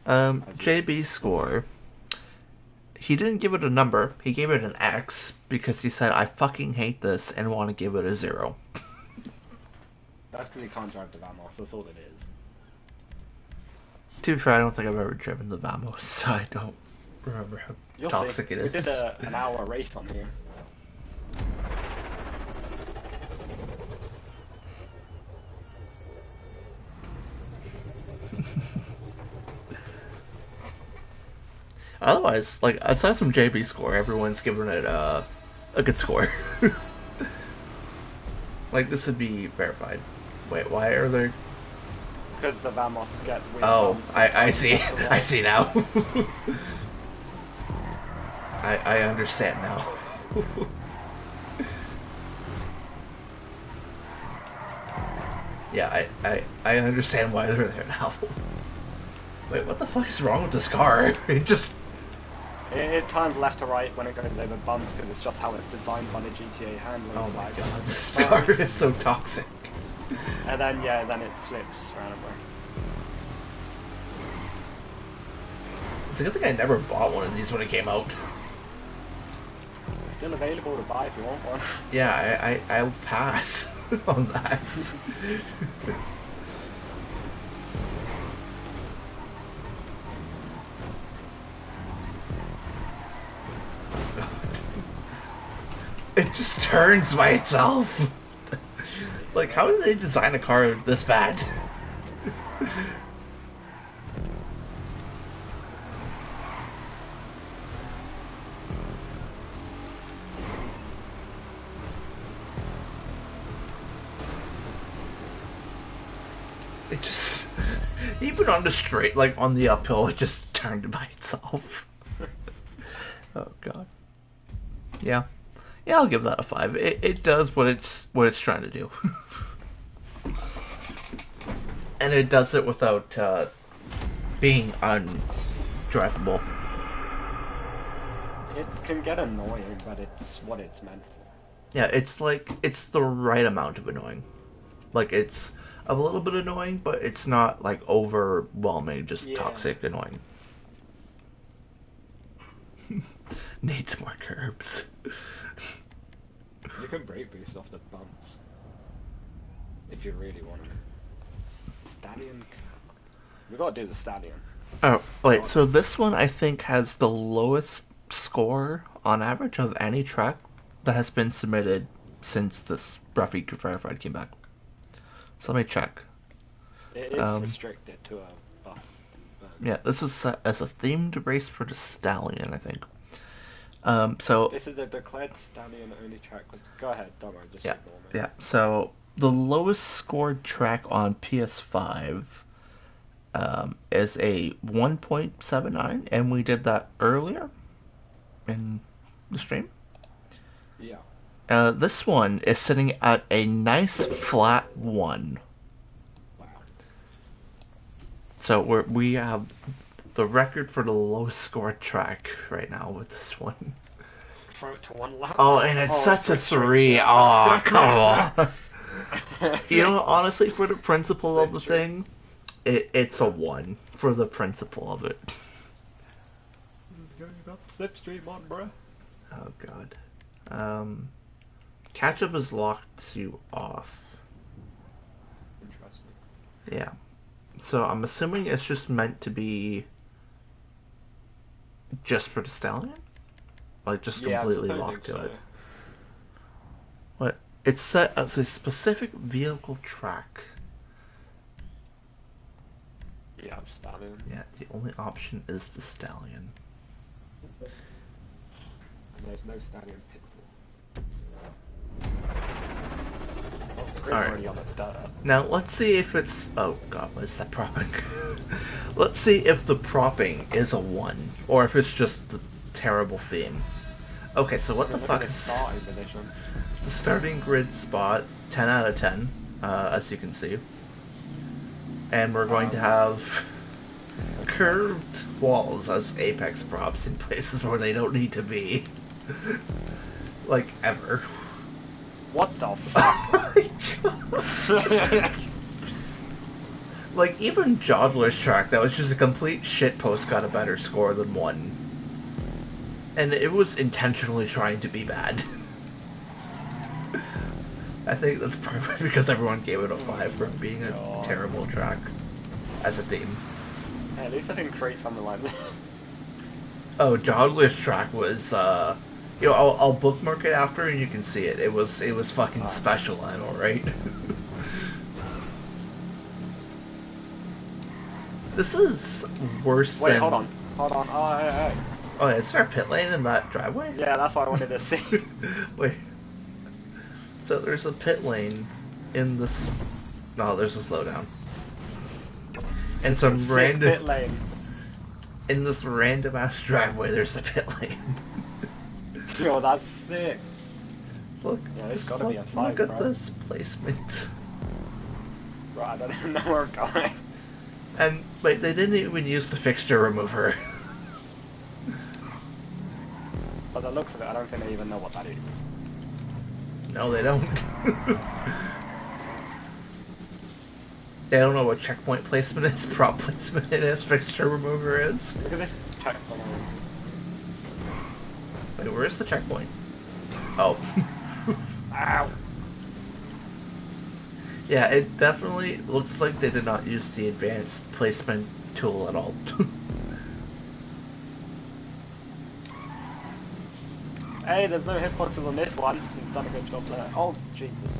JB's score. He didn't give it a number. He gave it an X because he said, "I fucking hate this and want to give it a 0." That's because he can't drive the Vamos. That's all it is. To be fair, I don't think I've ever driven the Vamos, so I don't remember how You'll toxic see. it We is. did an hour race on here. Otherwise, like, aside from JB's score, everyone's giving it a good score. Like, this would be verified. Wait, why are there... Because the Vamos gets weird Oh, bumps I see. off the road. I see now. I understand now. Yeah, I understand why they're there now. Wait, what the fuck is wrong with this car? It just... It turns left to right when it goes over bumps because it's just how it's designed by the GTA handling Oh my flag. god, this car is so toxic. And then, yeah, then it flips randomly. It's a good thing I never bought one of these when it came out. It's still available to buy if you want one. Yeah, I'll pass on that. It just turns by itself. Like, how did they design a car this bad? It just... Even on the straight, like, on the uphill, it just turned by itself. Oh, God. Yeah. Yeah, I'll give that a 5. It does what it's trying to do. And it does it without being undrivable. It can get annoying, but it's what it's meant for. Yeah, it's like, it's the right amount of annoying. Like, it's a little bit annoying, but it's not, like, overwhelming, just Yeah. toxic annoying. Needs more curbs. You can brake boost off the bumps. If you really want to. Stallion. We gotta do the Stallion. Oh, wait, so this one I think has the lowest score on average of any track that has been submitted since this Ruffy Verified came back. So let me check. It is restricted to a buff. Yeah, this is set as a themed race for the Stallion, I think. So This is a declared Stallion only track. Go ahead, don't worry, just yeah, ignore me. yeah. So the lowest scored track on PS5 is a 1.79, and we did that earlier in the stream. Yeah. This one is sitting at a nice flat 1. Wow. So we have the record for the lowest scored track right now with this one. Throw it to one lap. Oh, and it's such a 3. Oh, come on. You know, honestly, for the principle of the thing, it's a 1 for the principle of it. Going up slipstream on, bruh. Oh, God. Catch up is locked you off. Interesting. Yeah. So I'm assuming it's just meant to be just for the Stallion? Like, just completely locked to it. What? It's set as a specific vehicle track. Yeah, Stallion. Yeah, the only option is the Stallion. Yeah, there's no standing pitfall. Oh, the grid's Alright. already on the dirt. Now let's see if it's. Oh god, what is that propping? Let's see if the propping is a 1 or if it's just the terrible theme. Okay, so what the Look at fuck this is starting position. the starting grid spot? 10 out of 10, as you can see. And we're going to have curved walls as apex props in places where they don't need to be. Like, ever. What the fuck? Oh my god. Like, even Jodler's track, that was just a complete shitpost, got a better score than 1. And it was intentionally trying to be bad. I think that's probably because everyone gave it a 5 for being a God. terrible track as a theme. Hey, at least I didn't create something like this. Oh, Jodler's track was, you know, I'll bookmark it after and you can see it. It was fucking special, I know, right? This is worse Wait, than... hold on. Oh, hey. Oh, is there a pit lane in that driveway? Yeah, that's what I wanted to see. Wait. So there's a pit lane in this... No, there's a slowdown. And some Sick random... pit lane. In this random ass driveway, there's a pit lane. Yo, that's sick. Look. Yeah, it's just gotta be a look 5, at bro. this placement. Right, I don't even know where I'm going. And, wait, they didn't even use the fixture remover. By the looks of it, I don't think they even know what that is. No, they don't. They don't know what checkpoint placement is, prop placement is, fixture remover is. Look at this checkpoint. Wait, where is the checkpoint? Oh. Ow! Yeah, it definitely looks like they did not use the advanced placement tool at all. Hey, there's no hitboxes on this one. He's done a good job there. Oh, Jesus.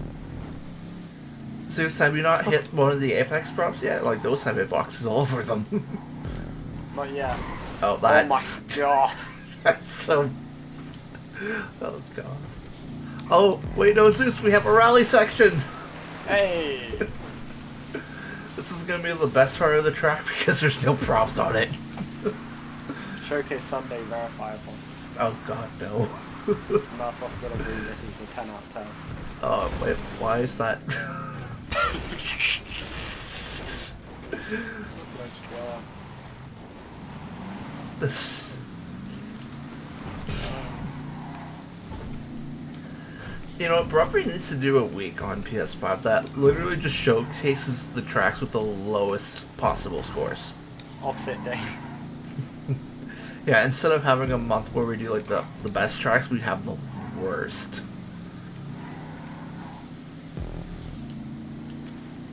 Zeus, have you not hit one of the Apex props yet? Like, those have hitboxes all over them. Not yet. Oh, Oh my that's... god. That's so... Oh, God. Oh, wait, no, Zeus, we have a rally section! Hey! This is gonna be the best part of the track because there's no props on it. Showcase Sunday verifiable. Oh, God, no. North Hospital Green, this is the 10 out of 10. Oh, wait, why is that? This... You know, Broadway needs to do a week on PS5 that literally just showcases the tracks with the lowest possible scores. Opposite day. Yeah, instead of having a month where we do like the best tracks, we have the worst.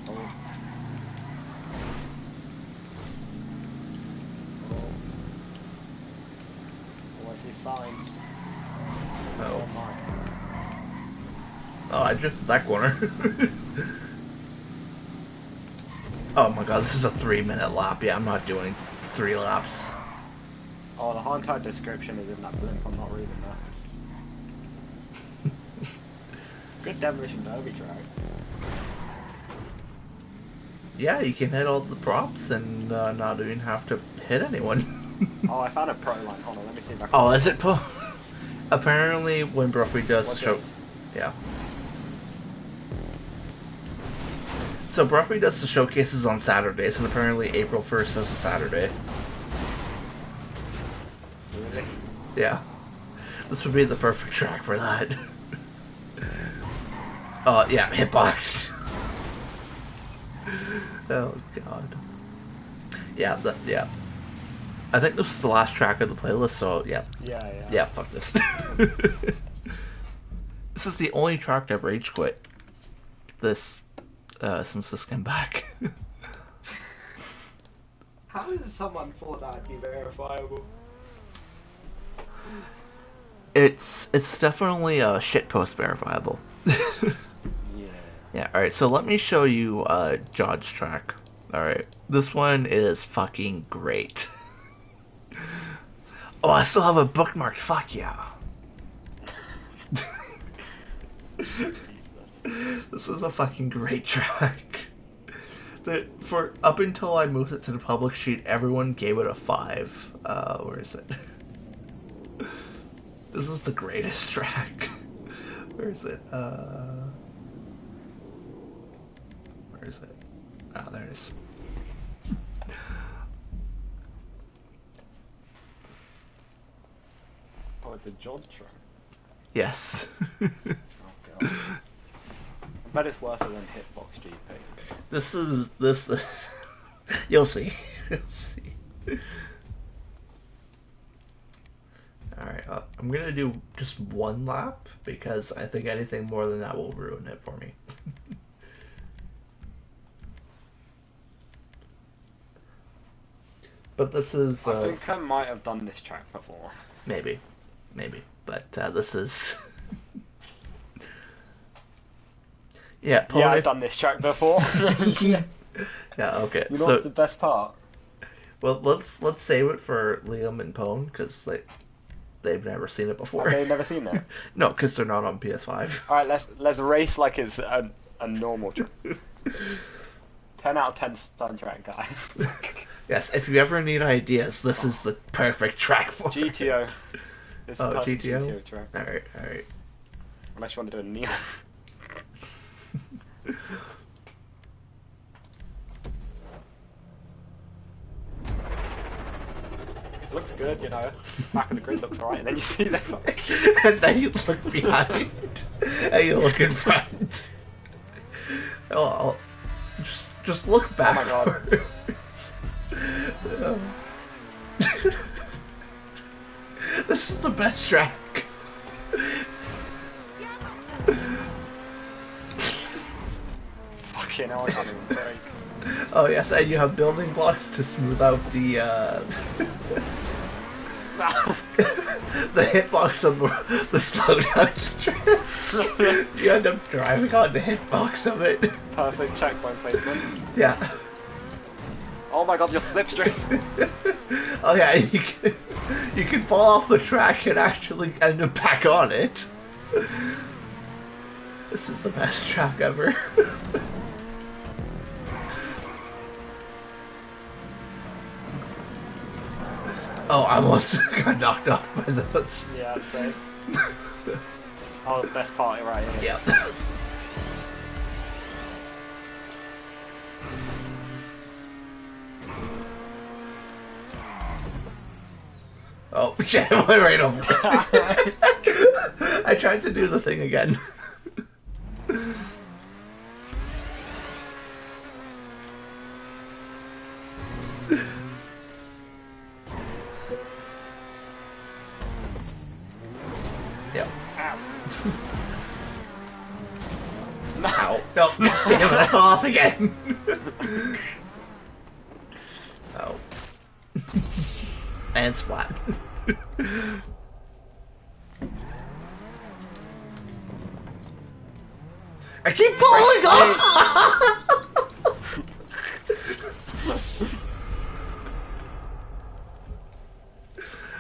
Oh. Oh, I see signs. Oh. Oh my. Oh, I drifted that corner. Oh my god, this is a 3-minute lap. Yeah, I'm not doing 3 laps. Oh, the entire description is in that blimp. I'm not reading that. Good Demolition Derby track. Yeah, you can hit all the props and not even have to hit anyone. Oh, I found a pro line. Hold on, let me see if I can. Oh, is it? Apparently, when Broadway does What's show... this? Yeah. So Broadway does the showcases on Saturdays, and apparently April 1st is a Saturday. Really? Yeah. This would be the perfect track for that. Oh, yeah, hitbox. Oh, God. Yeah, yeah. I think this was the last track of the playlist, so yeah. Yeah. Yeah, fuck this. This is the only track to have rage quit since this came back. How does someone thought that'd be verifiable? It's definitely shitpost verifiable. Yeah. Yeah, alright, so let me show you Jod's track. Alright, this one is fucking great. Oh, I still have it bookmarked, fuck yeah. Jesus. This was a fucking great track. For up until I moved it to the public sheet, everyone gave it a 5. Where is it? This is the greatest track. Where is it? Where is it? Ah, there it is. Oh, it's a George track. Yes. Oh god. I bet it's worse than Hitbox GP. This is you'll see. You'll see. Alright, I'm gonna do just one lap because I think anything more than that will ruin it for me. But this is I think I might have done this track before. maybe, but this is yeah. Pony... Yeah, I've done this track before. Yeah, okay. You know So what's the best part? well, let's save it for Liam and Pone because they've never seen it before. Have they never seen that? No, because they're not on PS5. Alright, let's race like it's a normal track. 10 out of 10 soundtrack, guys. Yes, if you ever need ideas, this is the perfect track for GTO. It's a Oh, perfect GTO? GTO track. Alright. Unless you want to do a neon. Looks good, you know. Back of the grid looks alright, and then you see that. And then you look behind, and you look in front. Oh, just look back. Oh my god. This is the best track. Fucking hell, I can't even break. Oh yes, and you have building blocks to smooth out the the hitbox on the slowdown stress. You end up driving on the hitbox of it. Perfect checkpoint placement. Yeah. Oh my god, you're slipstream. Oh yeah, you can fall off the track and actually end up back on it. This is the best track ever. Oh, I almost got knocked off by those. Yeah, same. Oh, the best party right here. Yep. Oh shit, I went right over it. I tried to do the thing again. Yep. Ow. Ow. No. Damn it, I fell off again. Oh. And splat. I keep falling off!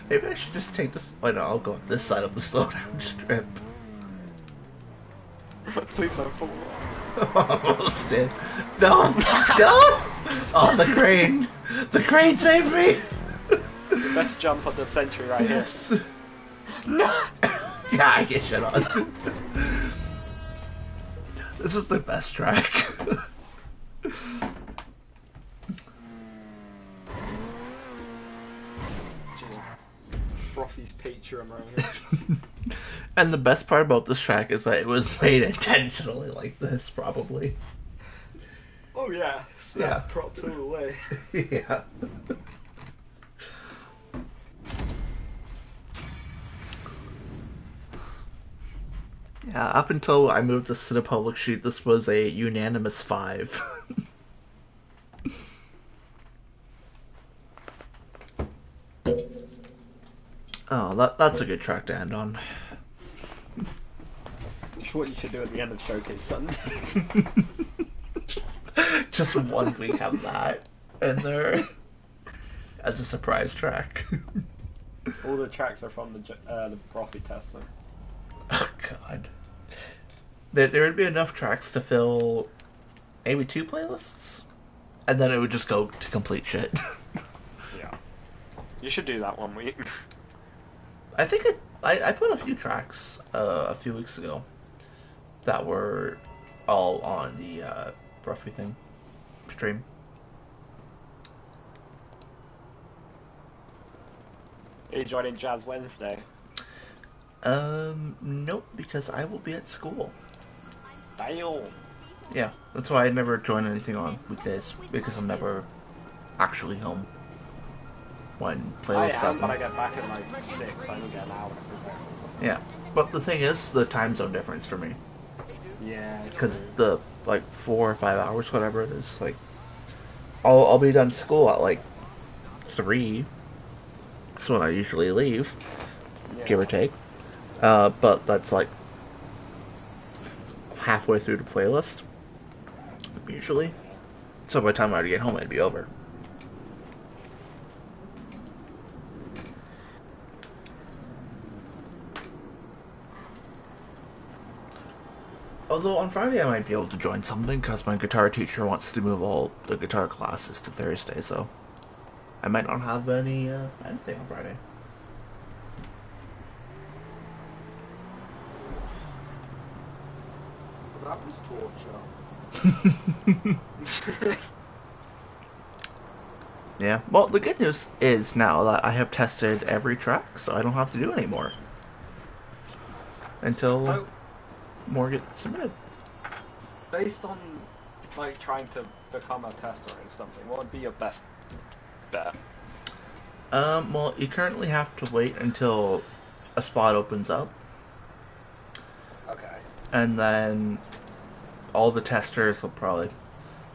Maybe I should just take this. Oh no, I'll go on this side of the slowdown strip. Please don't fall. Almost did. No! No! Oh, the crane! The crane saved me! Best jump of the century right Yes. here. No! Yeah, I get shit on. This is the best track. Frothy's Patreon right here. And the best part about this track is that it was made intentionally like this, probably. Oh yeah, snap Yeah. props all the way. Yeah. Yeah, up until I moved this to the public sheet, this was a unanimous 5. Oh, that's a good track to end on. Just what you should do at the end of Showcase Sunday. Just 1 week have that in there as a surprise track. All the tracks are from the Brothy test, so. Oh god. There would be enough tracks to fill maybe 2 playlists, and then it would just go to complete shit. Yeah. You should do that one week. I think I put a few tracks a few weeks ago that were all on the Bruffy thing stream. Are you joining Jazz Wednesday? Nope, because I will be at school. Damn. Yeah, that's why I never join anything on weekdays, because I'm never actually home when I playlists am, happen. but I get back at like 6, I only get an hour. Yeah, but the thing is, the time zone difference for me, Yeah. because true. the like 4 or 5 hours, whatever it is, like I'll be done school at like 3. That's when I usually leave, Yeah. give or take. But that's like halfway through the playlist, usually. So by the time I get home, it'd be over. Although on Friday I might be able to join something because my guitar teacher wants to move all the guitar classes to Thursday, so I might not have anything on Friday. That was torture. Yeah. Well, the good news is now that I have tested every track, so I don't have to do any more until So, more get submitted. based on like trying to become a tester or something, what would be your best bet? Well, you currently have to wait until a spot opens up, Okay. and then all the testers will probably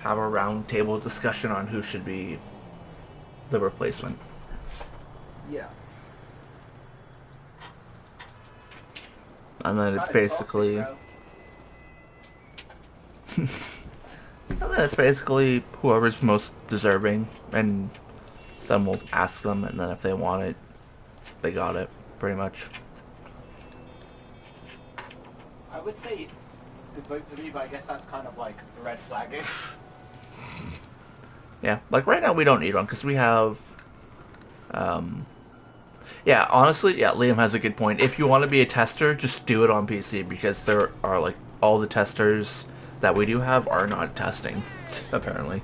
have a round table discussion on who should be the replacement. Yeah. And then it's basically and then it's basically whoever's most deserving, and then we'll ask them, and then if they want it, they got it, pretty much. I would say vote for me, but I guess that's kind of like red flagging. Yeah, like right now we don't need one because we have. Yeah, honestly, yeah, Liam has a good point. If you want to be a tester, just do it on PC because there are like all the testers that we do have are not testing, apparently.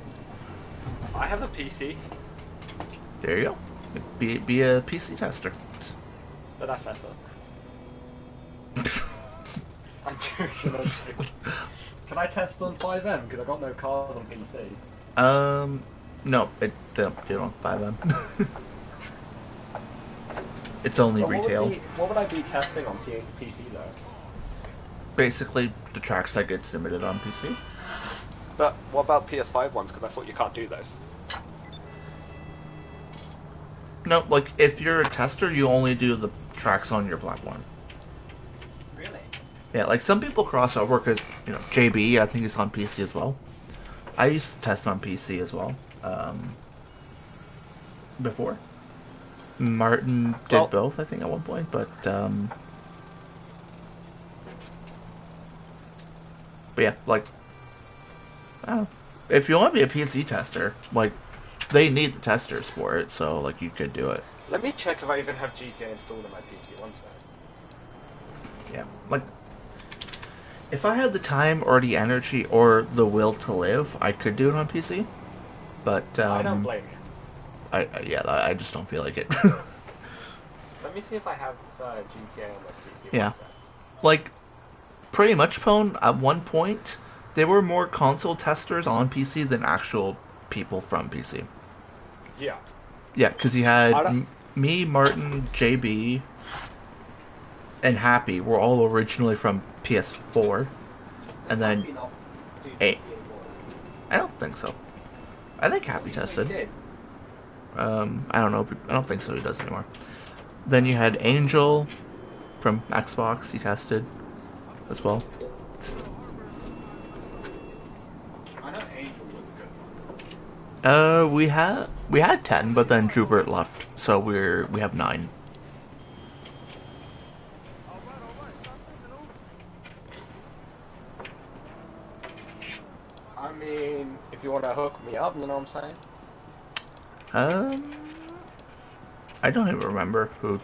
I have a PC, There you go. Be a PC tester. but that's effort. I'm joking, I'm joking. Can I test on 5M? Because I got no cars on PC. No, they don't do it on 5M. It's only But retail. What would I be testing on PC though? Basically, the tracks that get submitted on PC. But what about PS5 ones? Because I thought you can't do those. No, like if you're a tester, you only do the tracks on your platform. Really? Yeah, like some people cross over because JB, I think he's on PC as well. I used to test on PC as well. Before. Martin did both, I think, at one point, but yeah, like, I don't know. If you want to be a PC tester, like, they need the testers for it, so, like, you could do it. Let me check if I even have GTA installed on my PC. One sec. Yeah, like, if I had the time or the energy or the will to live, I could do it on PC, but, I don't blame you. I just don't feel like it. Let me see if I have GTA on my PC. Yeah. One sec. Like, pretty much, Pwn, at one point, there were more console testers on PC than actual people from PC. Yeah. Yeah, because you I had don't- me, Martin, JB, and Happy were all originally from PS4, and then Hey. I don't think so. I think Happy tested. I don't know. I don't think so. He does anymore. Then you had Angel from Xbox. He tested as well. I know Angel was good. We had 10, but then Drubert left, so we have 9. If you want to hook me up, you know what I'm saying? Um, I don't even remember who.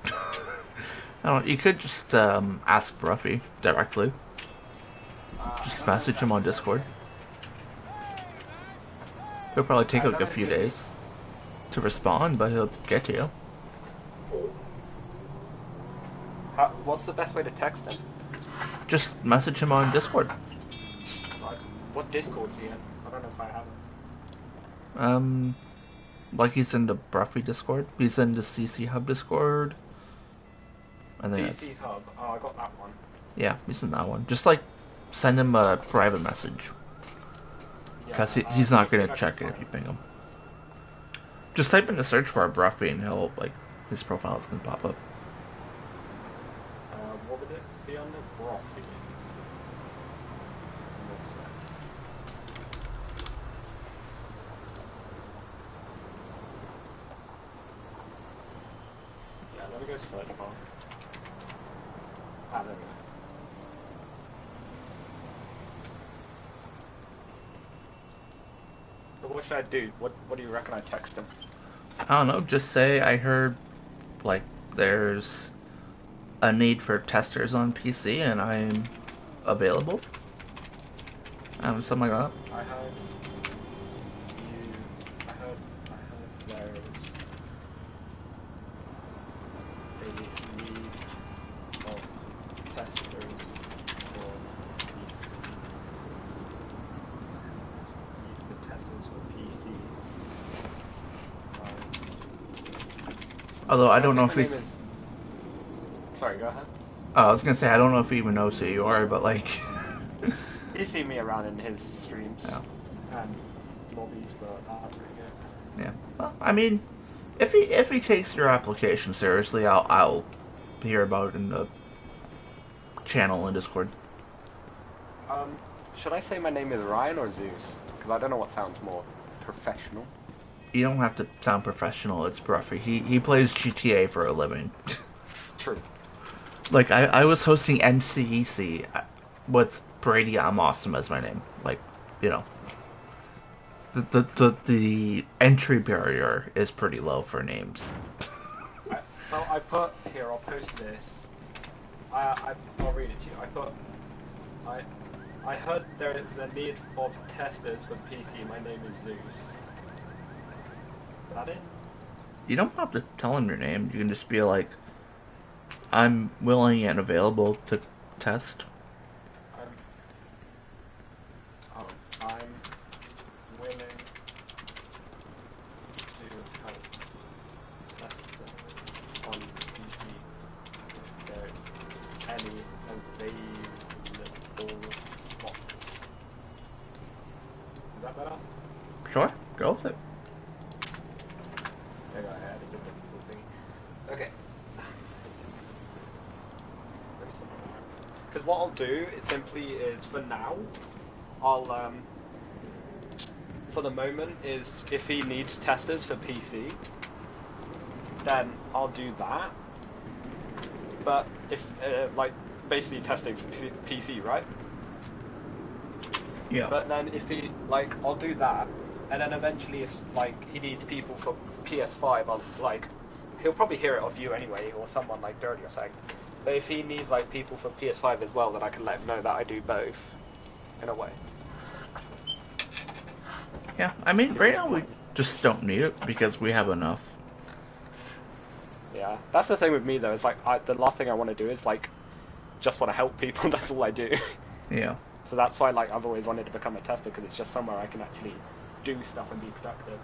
I don't. You could just ask Ruffy directly. Just message him on Discord. It'll probably take like a few days to respond, but he'll get to you. What's the best way to text him? Just message him on Discord. Like, what Discord's he in? I don't know if I have it. Like he's in the Ruffy Discord. He's in the CC Hub Discord. I think CC Hub. Oh, I got that one. Yeah, he's in that one. Just like send him a private message. Because he's not going to check it if you ping him. Just type in the search bar Ruffy and he'll, like, his profile is going to pop up. What would it be under? Ruffy. Yeah, let me go search bar. I don't know. What should I do? What do you reckon I text him? I don't know, just say I heard, like, there's a need for testers on PC and I'm available. Something like that. I heard there's a need of testers for PC. Although I don't know if he's... Sorry, go ahead. I was gonna say, I don't know if he even knows who you are, but like... He's seen me around in his streams. Yeah. And lobbies, but that's pretty good. Yeah. Well, I mean, if he takes your application seriously, I'll hear about it in the channel in Discord. Should I say my name is Ryan or Zeus? Because I don't know what sounds more professional. You don't have to sound professional, it's Ruffy. He plays GTA for a living. True. Like, I was hosting NCEC with Brady I'm Awesome as my name. Like, you know. The entry barrier is pretty low for names. So I put, here, I'll post this. I'll read it to you. I heard there is a need of testers for PC. My name is Zeus. Is that it? You don't have to tell him your name. You can just be like, I'm willing and available to test. I'm willing to help test on PC if there's any available spots. Is that better? Sure, go with it. Okay. Because what I'll do is simply is for now, I'll for the moment is if he needs testers for PC, then I'll do that. But if like basically testing for PC, right? Yeah. But then if he like, I'll do that, and then eventually if like he needs people for PS5, I'll like. He'll probably hear it off you anyway, or someone like Dirty or something. But if he needs like people for PS5 as well, then I can let him know that I do both, in a way. Yeah, I mean, right now we just don't need it because we have enough. Yeah, that's the thing with me though. It's like the last thing I want to do is like just want to help people. That's all I do. Yeah. So that's why like I've always wanted to become a tester because it's just somewhere I can actually do stuff and be productive.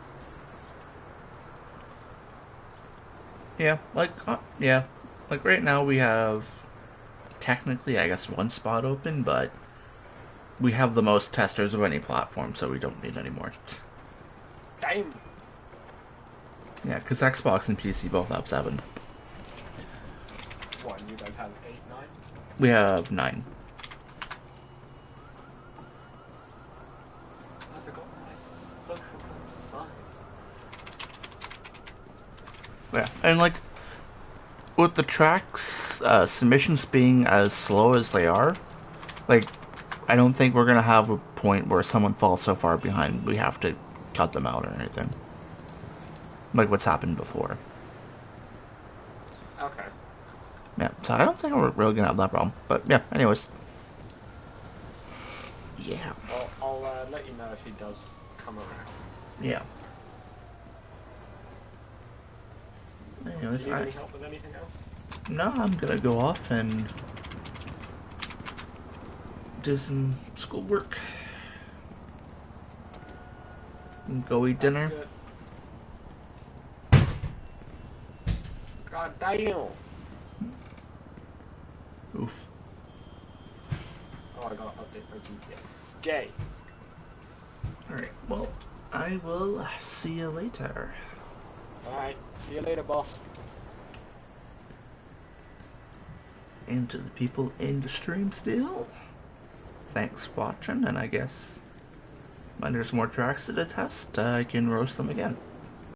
Yeah, like right now we have technically, I guess, one spot open, but we have the most testers of any platform, so we don't need any more. Damn. Yeah, because Xbox and PC both have 7. What? And you guys have 8, 9? We have 9. I forgot my social club sign. Yeah, and like with the tracks submissions being as slow as they are, like I don't think we're gonna have a point where someone falls so far behind we have to cut them out or anything. Like what's happened before. Okay. Yeah, so I don't think we're really gonna have that problem. But yeah, anyways. Yeah. Well, I'll let you know if he does come around. Yeah. Do Anyways, you need any help with anything else? no, I'm gonna go off and do some schoolwork. And go eat dinner. That's good. God damn! Oof. Oh, I gotta update my GTA. Jay. Alright, well, I will see you later. Alright, see you later, boss. And to the people in the stream still, thanks for watching, and I guess when there's more tracks to the test, I can roast them again.